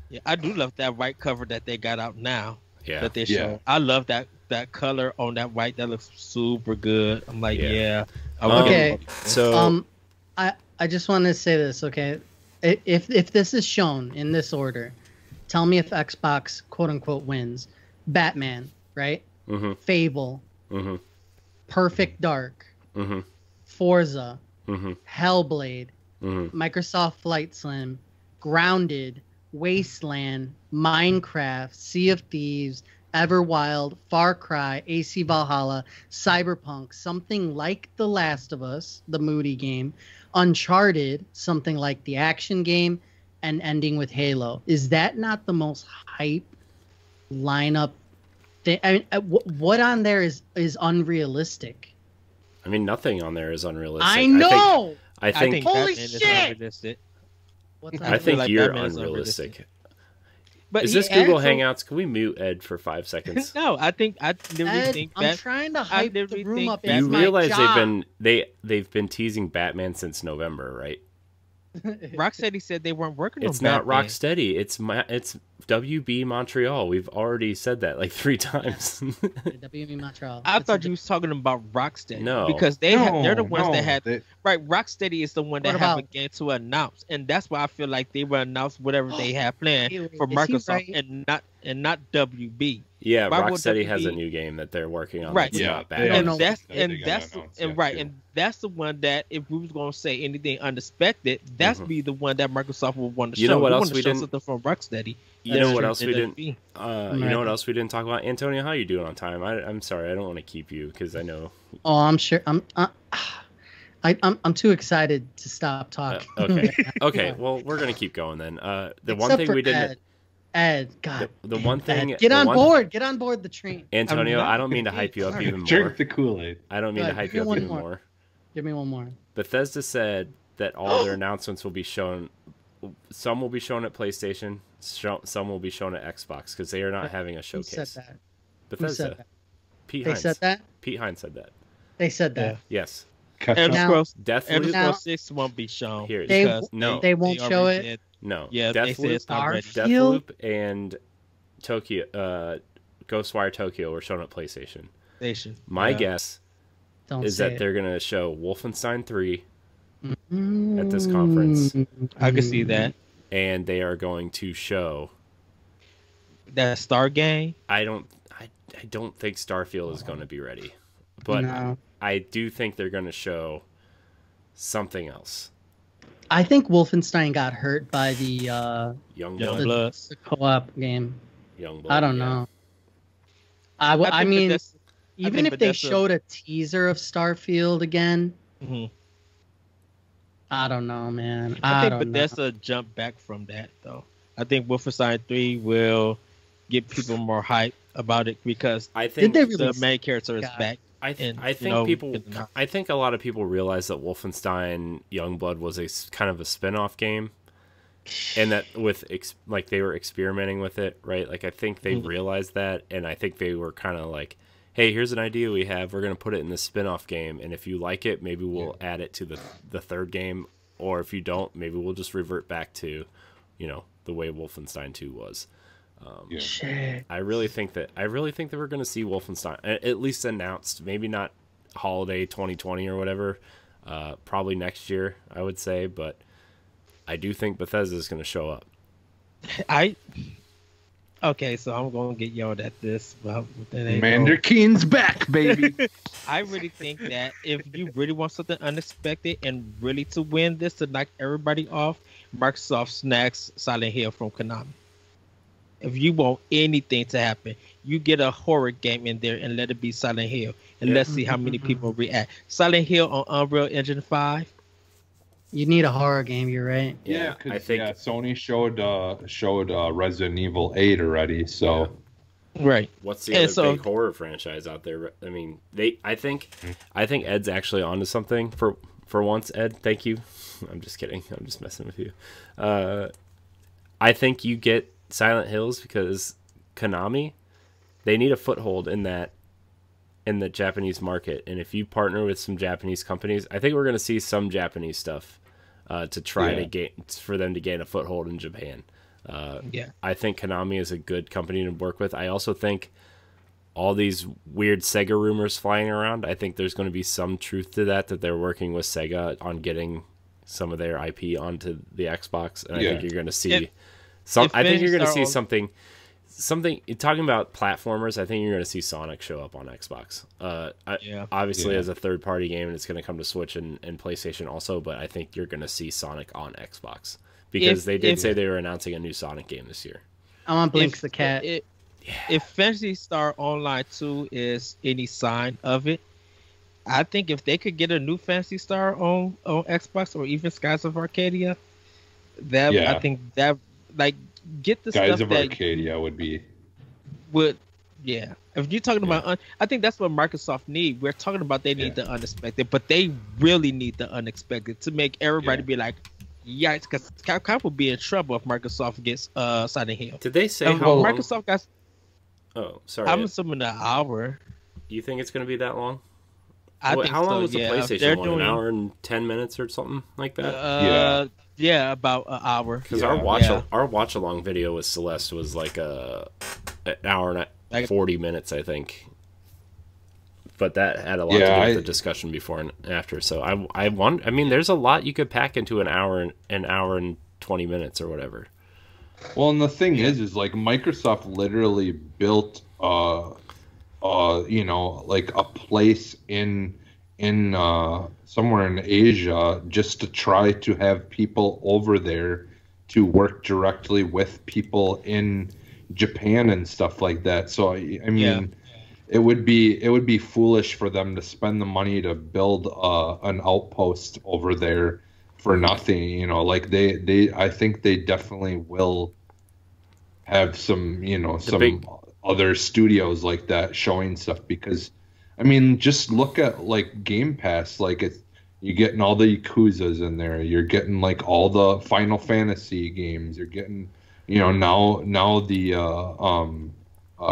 Yeah, I do love that white cover that they got out now. Yeah. That they show. Yeah. I love that color on that white. That looks super good. I'm like, Yeah. Okay. So I just want to say this, okay? If this is shown in this order, tell me if Xbox quote unquote wins. Batman, right? Mm-hmm. Fable, Mm-hmm. Perfect Dark, Mm-hmm. Forza, Mm-hmm. Hellblade, Mm-hmm. Microsoft Flight Sim, Grounded, Wasteland, Minecraft, Sea of Thieves, Everwild, Far Cry, AC Valhalla, Cyberpunk, something like The Last of Us, the Moody game, Uncharted, something like the action game, and ending with Halo. Is that not the most hype lineup thing? I mean, what on there is unrealistic? I mean, nothing on there is unrealistic. I know. I think Holy Batman is shit! unrealistic. What's I think like you're Batman is unrealistic. But Is he this Google also- Hangouts? Can we mute Ed for 5 seconds? No, I literally Ed, think I'm trying to hype the literally room think up. Batman- It's You my realize job. they've been teasing Batman since November, right? Rocksteady said they weren't working It's on not Batman. Rocksteady. It's WB Montreal. We've already said that like 3 times. WB Montreal. I It's thought a- you was talking about Rocksteady. No. Because they're the ones that had they- right. Rocksteady is the one that What have a about- game to announce, and that's why I feel like they will announce whatever they have planned Wait, for is he Microsoft right? and not WB. Yeah, Why would Rocksteady has a WB new game that they're working on. Right. That's Yeah, not they bad. don't And know that's what they and gotta that's announce and yet, right, too. and that's the one that if we was gonna say anything unexpected, that's be the one that Microsoft would want to You show. know what They else wanna we show didn't- something from Rocksteady. You know what else we didn't? WB. You know what else we didn't talk about? Antonio, how you doing on time? I'm sorry, I don't want to keep you because I know. Oh, I'm sure. I'm too excited to stop talking. Okay, okay. Well, we're gonna keep going then. The one Except thing for we didn't. Ed, God. The one thing. Ed, get the on one- board. Get on board the train. Antonio, I'm not I don't mean to hype you up even more. Drink the Kool-Aid. I don't mean to Good. hype Give you me up one even more. more. Give me one more. Bethesda said that all their announcements will be shown. Some will be shown at PlayStation. Some will be shown at Xbox because they are not having a Who showcase. said that? Bethesda. Who said that? Pete They Hines. said that? Pete Hines said that. They said that. Yes. Catch Elder up. Now- Scrolls Deathloop. Now- 6 won't be shown. Here, They- because no. They won't show already it. said- No. Yeah, they said it's not ready. Starfield? Deathloop and Tokyo, Ghostwire Tokyo were shown at PlayStation. Station. My Yeah. guess Don't is say that it. they're going to show Wolfenstein 3 at this conference, I can see that. and they are going to show. That Star game. I don't think Starfield is going to be ready, but No. I do think they're going to show something else. I think Wolfenstein got hurt by the Youngblood. Youngbloods. co-op game. Youngblood. I don't yeah. know. I mean, Bethesda- even think if they Bethesda- showed a teaser of Starfield again, Mhm. I don't know, man. I I think don't know. Bethesda jump back from that though. I think Wolfenstein 3 will get people more hype about it because I Did think they the release? main character is God. back. I and, think you know, people. get the- I think a lot of people realize that Wolfenstein Youngblood was kind of a spin-off game, and that like they were experimenting with it, right? Like I think they realized that, and I think they were kind of like, "Hey, here's an idea we have. We're gonna put it in this spin-off game, and if you like it, maybe we'll add it to the third game, or if you don't, maybe we'll just revert back to, the way Wolfenstein 2 was." Yeah. Shit. I really think that we're going to see Wolfenstein at least announced. Maybe not holiday 2020 or whatever. Probably next year, I would say. But I do think Bethesda is going to show up. Okay, so I'm gonna get yelled at this. Well, that ain't Commander Keen's back, baby. I really think that if you really want something unexpected and really to win this to knock everybody off, Microsoft snacks Silent Hill from Konami. If you want anything to happen, you get a horror game in there and let it be Silent Hill, and let's see how many people react. Silent Hill on Unreal Engine 5. You need a horror game. You're right. Yeah, I because think Sony showed Resident Evil 8 already. So Right. what's the And other so- big horror franchise out there? I mean, I think Ed's actually onto something for once. Ed, thank you. I'm just kidding. I'm just messing with you. I think you get Silent Hills because Konami, they need a foothold in that in the Japanese market, and if you partner with some Japanese companies, I think we're going to see some Japanese stuff to try to gain for them to gain a foothold in Japan. I think Konami is a good company to work with. I also think all these weird Sega rumors flying around, I think there's going to be some truth to that they're working with Sega on getting some of their IP onto the Xbox, and I think you're going to see I think you're going to see something talking about platformers. I think you're going to see Sonic show up on Xbox. Obviously as a third-party game, and it's going to come to Switch and PlayStation also, but I think you're going to see Sonic on Xbox because they did say they were announcing a new Sonic game this year. I want Blinks the cat. If Phantasy Star Online 2 is any sign of it, I think if they could get a new Phantasy Star on Xbox or even Skies of Arcadia, I think that like get the Skies stuff of that Arcadia would. If you're talking about, I think that's what Microsoft need. We're talking about they need the unexpected, but they really need the unexpected to make everybody be like, yikes, because Capcom will be in trouble if Microsoft gets Silent Hill. Did they say how long? Microsoft got? Oh, sorry. I'm assuming an hour. You think it's going to be that long? I think how long was the PlayStation one? An hour and 10 minutes or something like that? Yeah, about an hour. Because our watch along video with Celeste was like an hour and 40 minutes, I think. But that had a lot to do with the discussion before and after. So I mean, there's a lot you could pack into an hour and 20 minutes or whatever. Well, and the thing is like Microsoft literally built like a place in somewhere in Asia just to try to have people over there to work directly with people in Japan and stuff like that. So I mean, it would be foolish for them to spend the money to build an outpost over there for nothing. Like I think they definitely will have some other studios like that showing stuff, because I mean, just look at like Game Pass. Like you're getting all the Yakuzas in there. You're getting like all the Final Fantasy games. You're getting, now the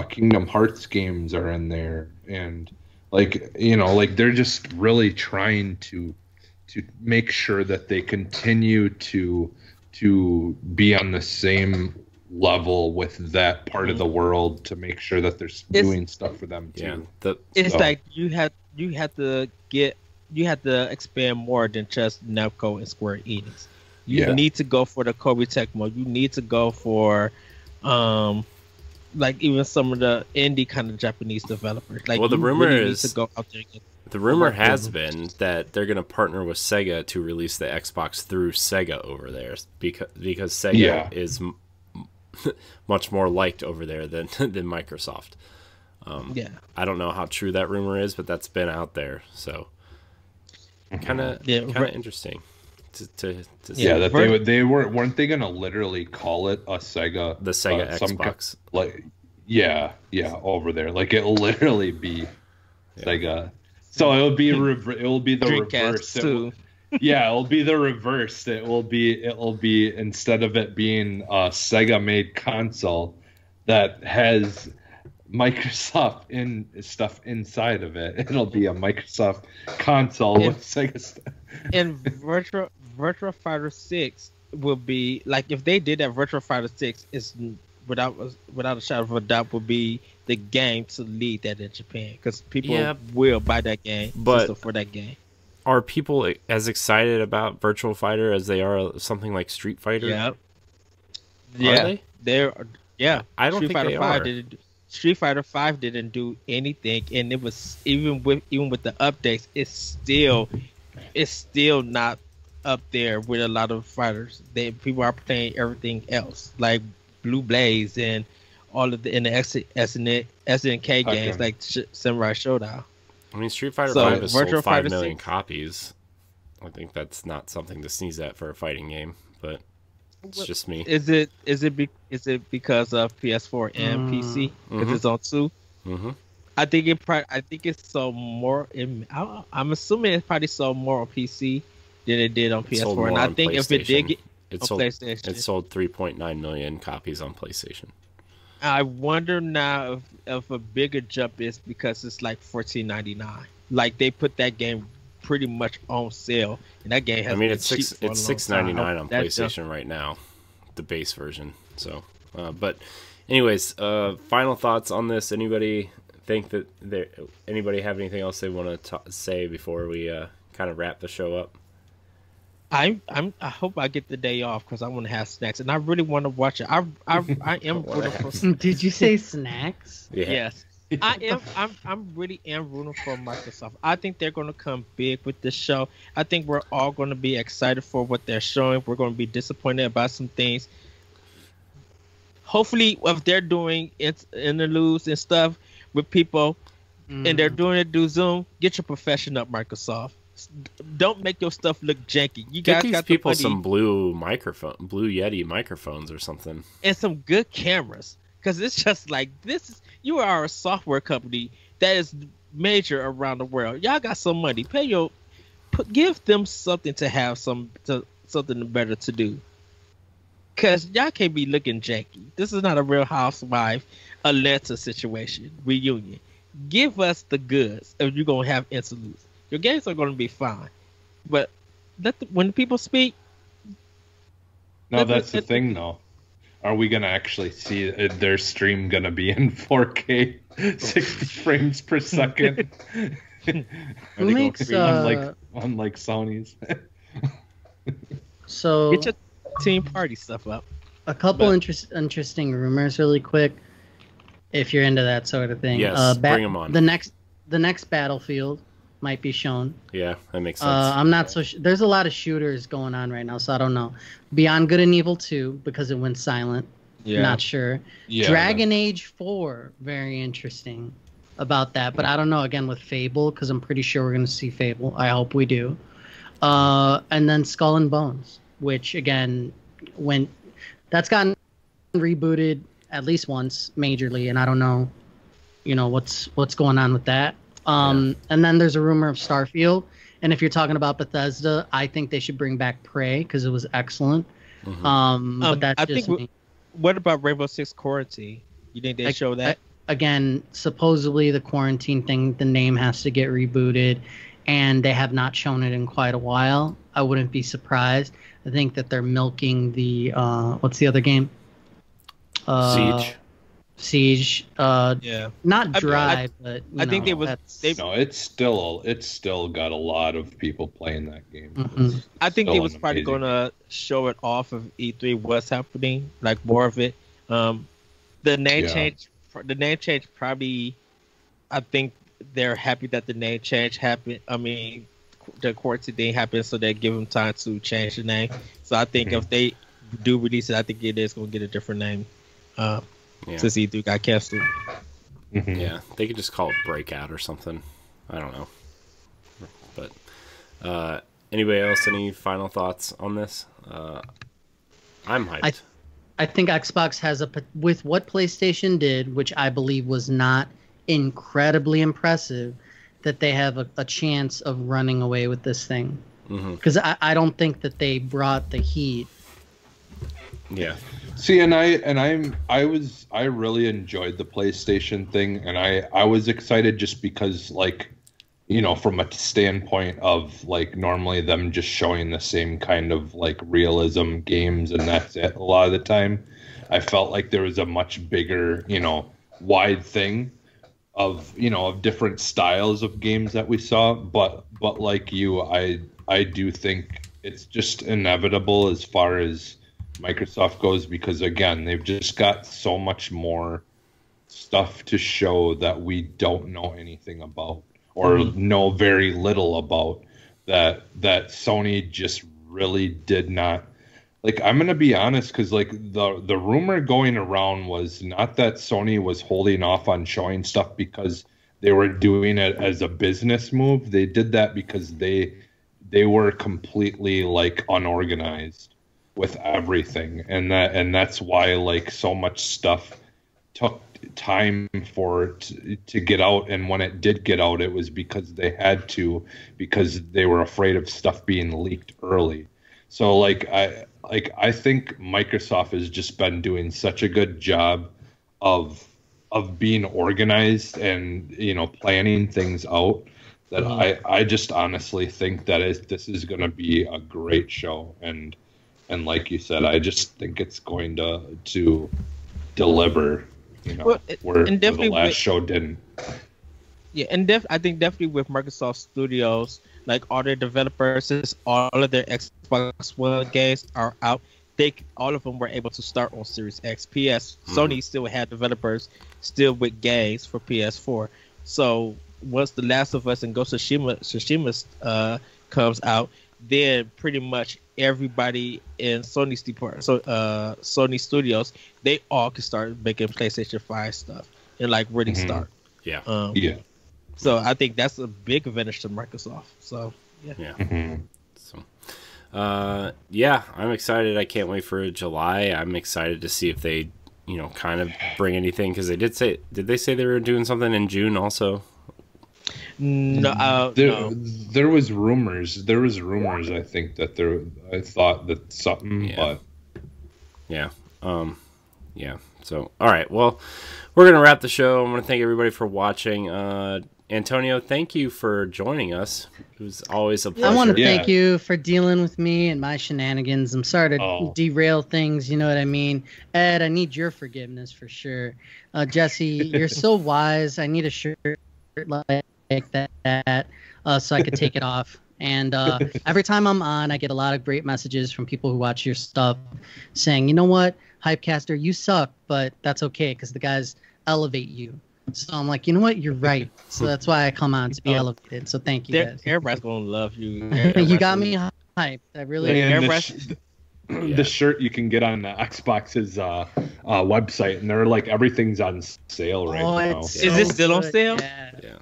Kingdom Hearts games are in there, and like they're just really trying to make sure that they continue to be on the same level with that part of the world, to make sure that they're doing stuff for them too. Like you have to expand more than just Namco and Square Enix. You need to go for the Koei Tecmo. You need to go for like even some of the indie kind of Japanese developers. Like, well, the rumor is to go out there and the rumor has been that they're going to partner with Sega to release the Xbox through Sega over there, because Sega is much more liked over there than Microsoft. I don't know how true that rumor is, but that's been out there. So kind of interesting to see. Yeah, that weren't they gonna literally call it a Sega, the Sega Xbox, over there, like it'll literally be Sega. So it'll be the reverse too. It'll be the reverse. It'll be instead of it being a Sega made console that has Microsoft stuff inside of it, it'll be a Microsoft console with Sega stuff. And Virtua Fighter 6 will be like, if they did that, Virtua Fighter 6 is without a shadow of a doubt would be the game to lead that in Japan, because people will buy that game for that game. Are people as excited about Virtual Fighter as they are something like Street Fighter? Yeah. Are they? I don't Street think Fighter they 5 are. Street Fighter 5 didn't do anything, and it was even with the updates, it's still not up there with a lot of fighters. People are playing everything else, like Blue Blaze and all of the SNK games like Samurai Showdown. I mean, Street Fighter 5 has sold 5 Fighter million 6. copies. I think that's not something to sneeze at for a fighting game, but it's just me. Is it because of PS4 and PC? Because it's on 2. Mm-hmm. I think it's sold more. I'm assuming it probably sold more on PC than it did on PS4. And I think if it did get on PlayStation, it sold 3.9 million copies on PlayStation. I wonder now if a bigger jump is because it's like $14.99. Like they put that game pretty much on sale, and that game has. I mean, been it's cheap six. for a It's long $6.99 on time. PlayStation right now, the base version. So, but, anyways, final thoughts on this. Anybody think that anybody have anything else they want to say before we kind of wrap the show up? I hope I get the day off because I want to have snacks, and I really want to watch it. I am rooting for. Did you say snacks? Yeah. Yes, I am. I'm really am rooting for Microsoft. I think they're going to come big with this show. I think we're all going to be excited for what they're showing. We're going to be disappointed about some things. Hopefully, if they're doing interludes and stuff with people, and they're doing it through Zoom, get your profession up, Microsoft. Don't make your stuff look janky. You Get guys these got people the money some Blue Yeti microphones or something. and some good cameras, because it's just like this. You are a software company that is major around the world. Y'all got some money. Give them something to have something better to do. Cause y'all can't be looking janky. This is not a Real Housewife Atlanta situation reunion. Give us the goods if you're gonna have interludes. Your games are gonna be fine, but when people speak. No, that's the thing, though. Are we gonna actually see their stream gonna be in 4K, 60 frames per second? Who makes unlike Sony's? So Get your team party stuff up. a couple interesting rumors, really quick, if you're into that sort of thing. Yes, bring 'em on. The next Battlefield might be shown. Yeah, that makes sense. I'm not so. There's a lot of shooters going on right now, so I don't know. Beyond Good and Evil 2 because it went silent. Yeah. Not sure. Yeah, Dragon Age 4, very interesting about that, but I don't know. Again with Fable, because I'm pretty sure we're gonna see Fable. I hope we do. And then Skull and Bones, which again, that's gotten rebooted at least once majorly, and I don't know, what's going on with that. And then there's a rumor of Starfield, and if you're talking about Bethesda, I think they should bring back Prey because it was excellent. But that's I just think me. What about Rainbow Six Quarantine? You think they show that? Again, supposedly the quarantine thing, the name has to get rebooted, and they have not shown it in quite a while. I wouldn't be surprised. I think that they're milking the what's the other game? Siege. Yeah. Not I- Drive, but I think they was they. No, it's still got a lot of people playing that game. Mhm. I think they still was an probably amazing gonna show it off of E3. What's happening? Like more of it. The name Yeah. change. The name change probably. I think they're happy that the name change happened. I mean, the quarantine thing happened, so they give them time to change the name. So I think if they do release it, I think it is gonna get a different name. Since E3 got canceled. Mhm. Yeah, they could just call it Breakout or something. I don't know. But anybody else, any final thoughts on this? I'm hyped. I think Xbox has with what PlayStation did, which I believe was not incredibly impressive, that they have a chance of running away with this thing. Because I don't think that they brought the heat. Yeah. See, I really enjoyed the PlayStation thing, and I was excited just because, like, from a standpoint of like normally them just showing the same kind of like realism games and that's it a lot of the time. I felt like there was a much bigger, wide thing of different styles of games that we saw, but like you, I do think it's just inevitable as far as Microsoft goes, because again, they've just got so much more stuff to show that we don't know anything about or know very little about, that Sony just really did not. Like, I'm gonna be honest, because like the rumor going around was not that Sony was holding off on showing stuff because they were doing it as a business move. They did that because they were completely like unorganized with everything, and that's why like so much stuff took time for it to get out, and when it did get out, it was because they had to, because they were afraid of stuff being leaked early. So I think Microsoft has just been doing such a good job of being organized and planning things out, that I just honestly think that this is going to be a great show, and like you said, I just think it's going to deliver, where the last show didn't. Yeah, and I think definitely with Microsoft Studios, like all their developers, since all of their Xbox One games are out, all of them were able to start on Series X. Sony still had developers still with games for PS4. So once The Last of Us and Ghost of Tsushima comes out, then pretty much everybody in Sony Studios, they all can start making PlayStation 5 stuff and like really start. Yeah. So I think that's a big advantage to Microsoft. So yeah. So, I'm excited. I can't wait for July. I'm excited to see if they, kind of bring anything, because did they say they were doing something in June also? No, there was rumors. I think that I thought that something, but yeah. So, all right. Well, we're gonna wrap the show. I want to thank everybody for watching. Antonio, thank you for joining us. It was always a pleasure. I want to thank you for dealing with me and my shenanigans. I'm sorry to derail things, you know what I mean? Ed, I need your forgiveness for sure. Jesse, you're so wise. I need a shirt like that so I could take it off. And every time I'm on, I get a lot of great messages from people who watch your stuff saying, you know what, Hypecaster, you suck, but that's okay because the guys elevate you. So I'm like, you know what? You're right. So that's why I come on to be elevated. So thank you guys. Everybody's going to love you. You got me hyped. I really the shirt you can get on Xbox's website, and they're like, everything's on sale right now. Is it still on sale?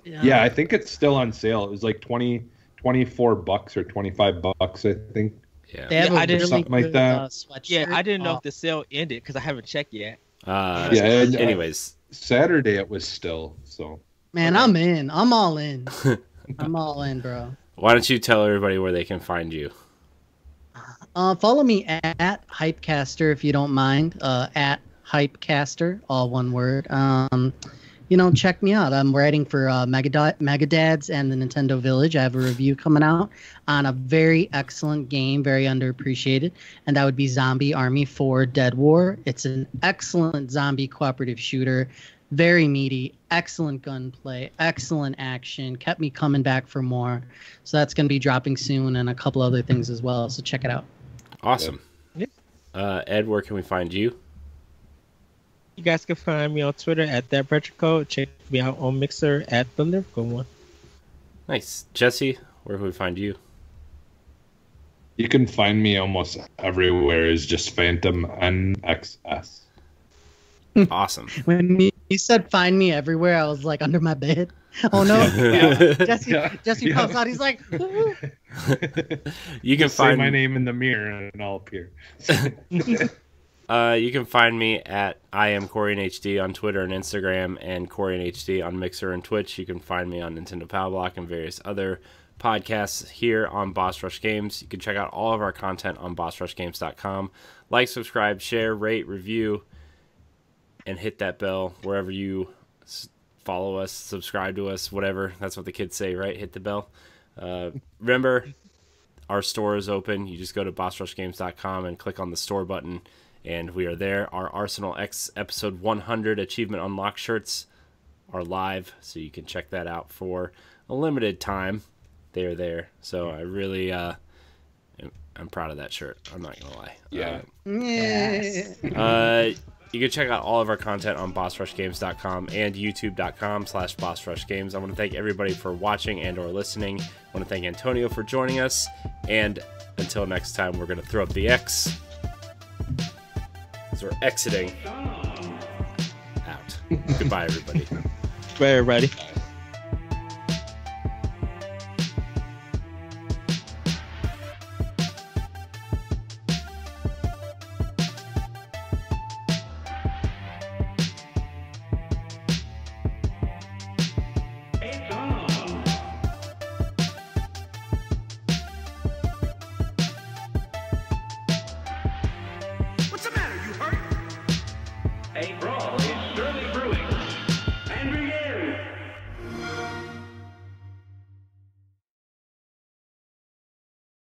Yeah, I think it's still on sale. It was like $24 or $25, I think. Yeah, I didn't something like that. I didn't know if the sale ended because I haven't checked yet. Anyways. Saturday it was still, so. Man, I'm in. I'm all in. I'm all in, bro. Why don't you tell everybody where they can find you? Follow me at Hypecaster if you don't mind. At Hypecaster, all one word. Check me out. I'm writing for Megadads and the Nintendo Village. I have a review coming out on a very excellent game, very underappreciated, and that would be Zombie Army 4 Dead War. It's an excellent zombie cooperative shooter, very meaty, excellent gunplay, excellent action, kept me coming back for more. So that's going to be dropping soon, and a couple other things as well, so check it out. Awesome. Yep. Ed, where can we find you? You guys can find me on Twitter at ThatRetroCode. Check me out on Mixer at The Lyrical One. Nice. Jesse, where can we find you? You can find me almost everywhere as just Phantom NXS. Awesome. When you said find me everywhere, I was like under my bed. Oh no. Jesse pops out. He's like, you can find my name in the mirror and I'll appear. You can find me at I am CorianHD on Twitter and Instagram, and CorianHD on Mixer and Twitch. You can find me on Nintendo Power Block and various other podcasts here on Boss Rush Games. You can check out all of our content on bossrushgames.com. Like, subscribe, share, rate, review, and hit that bell wherever you follow us, subscribe to us, whatever. That's what the kids say, right? Hit the bell. Remember, our store is open. You just go to bossrushgames.com and click on the store button, and we are there. Our Arsenal X episode 100 achievement unlock shirts are live, so you can check that out for a limited time. They're there. So I really, I'm proud of that shirt. I'm not going to lie. Yeah. You can check out all of our content on bossrushgames.com and youtube.com/bossrushgames. I want to thank everybody for watching and or listening. I want to thank Antonio for joining us. And until next time, we're going to throw up the X as we're exiting out. Goodbye, everybody. Bye, everybody. A brawl is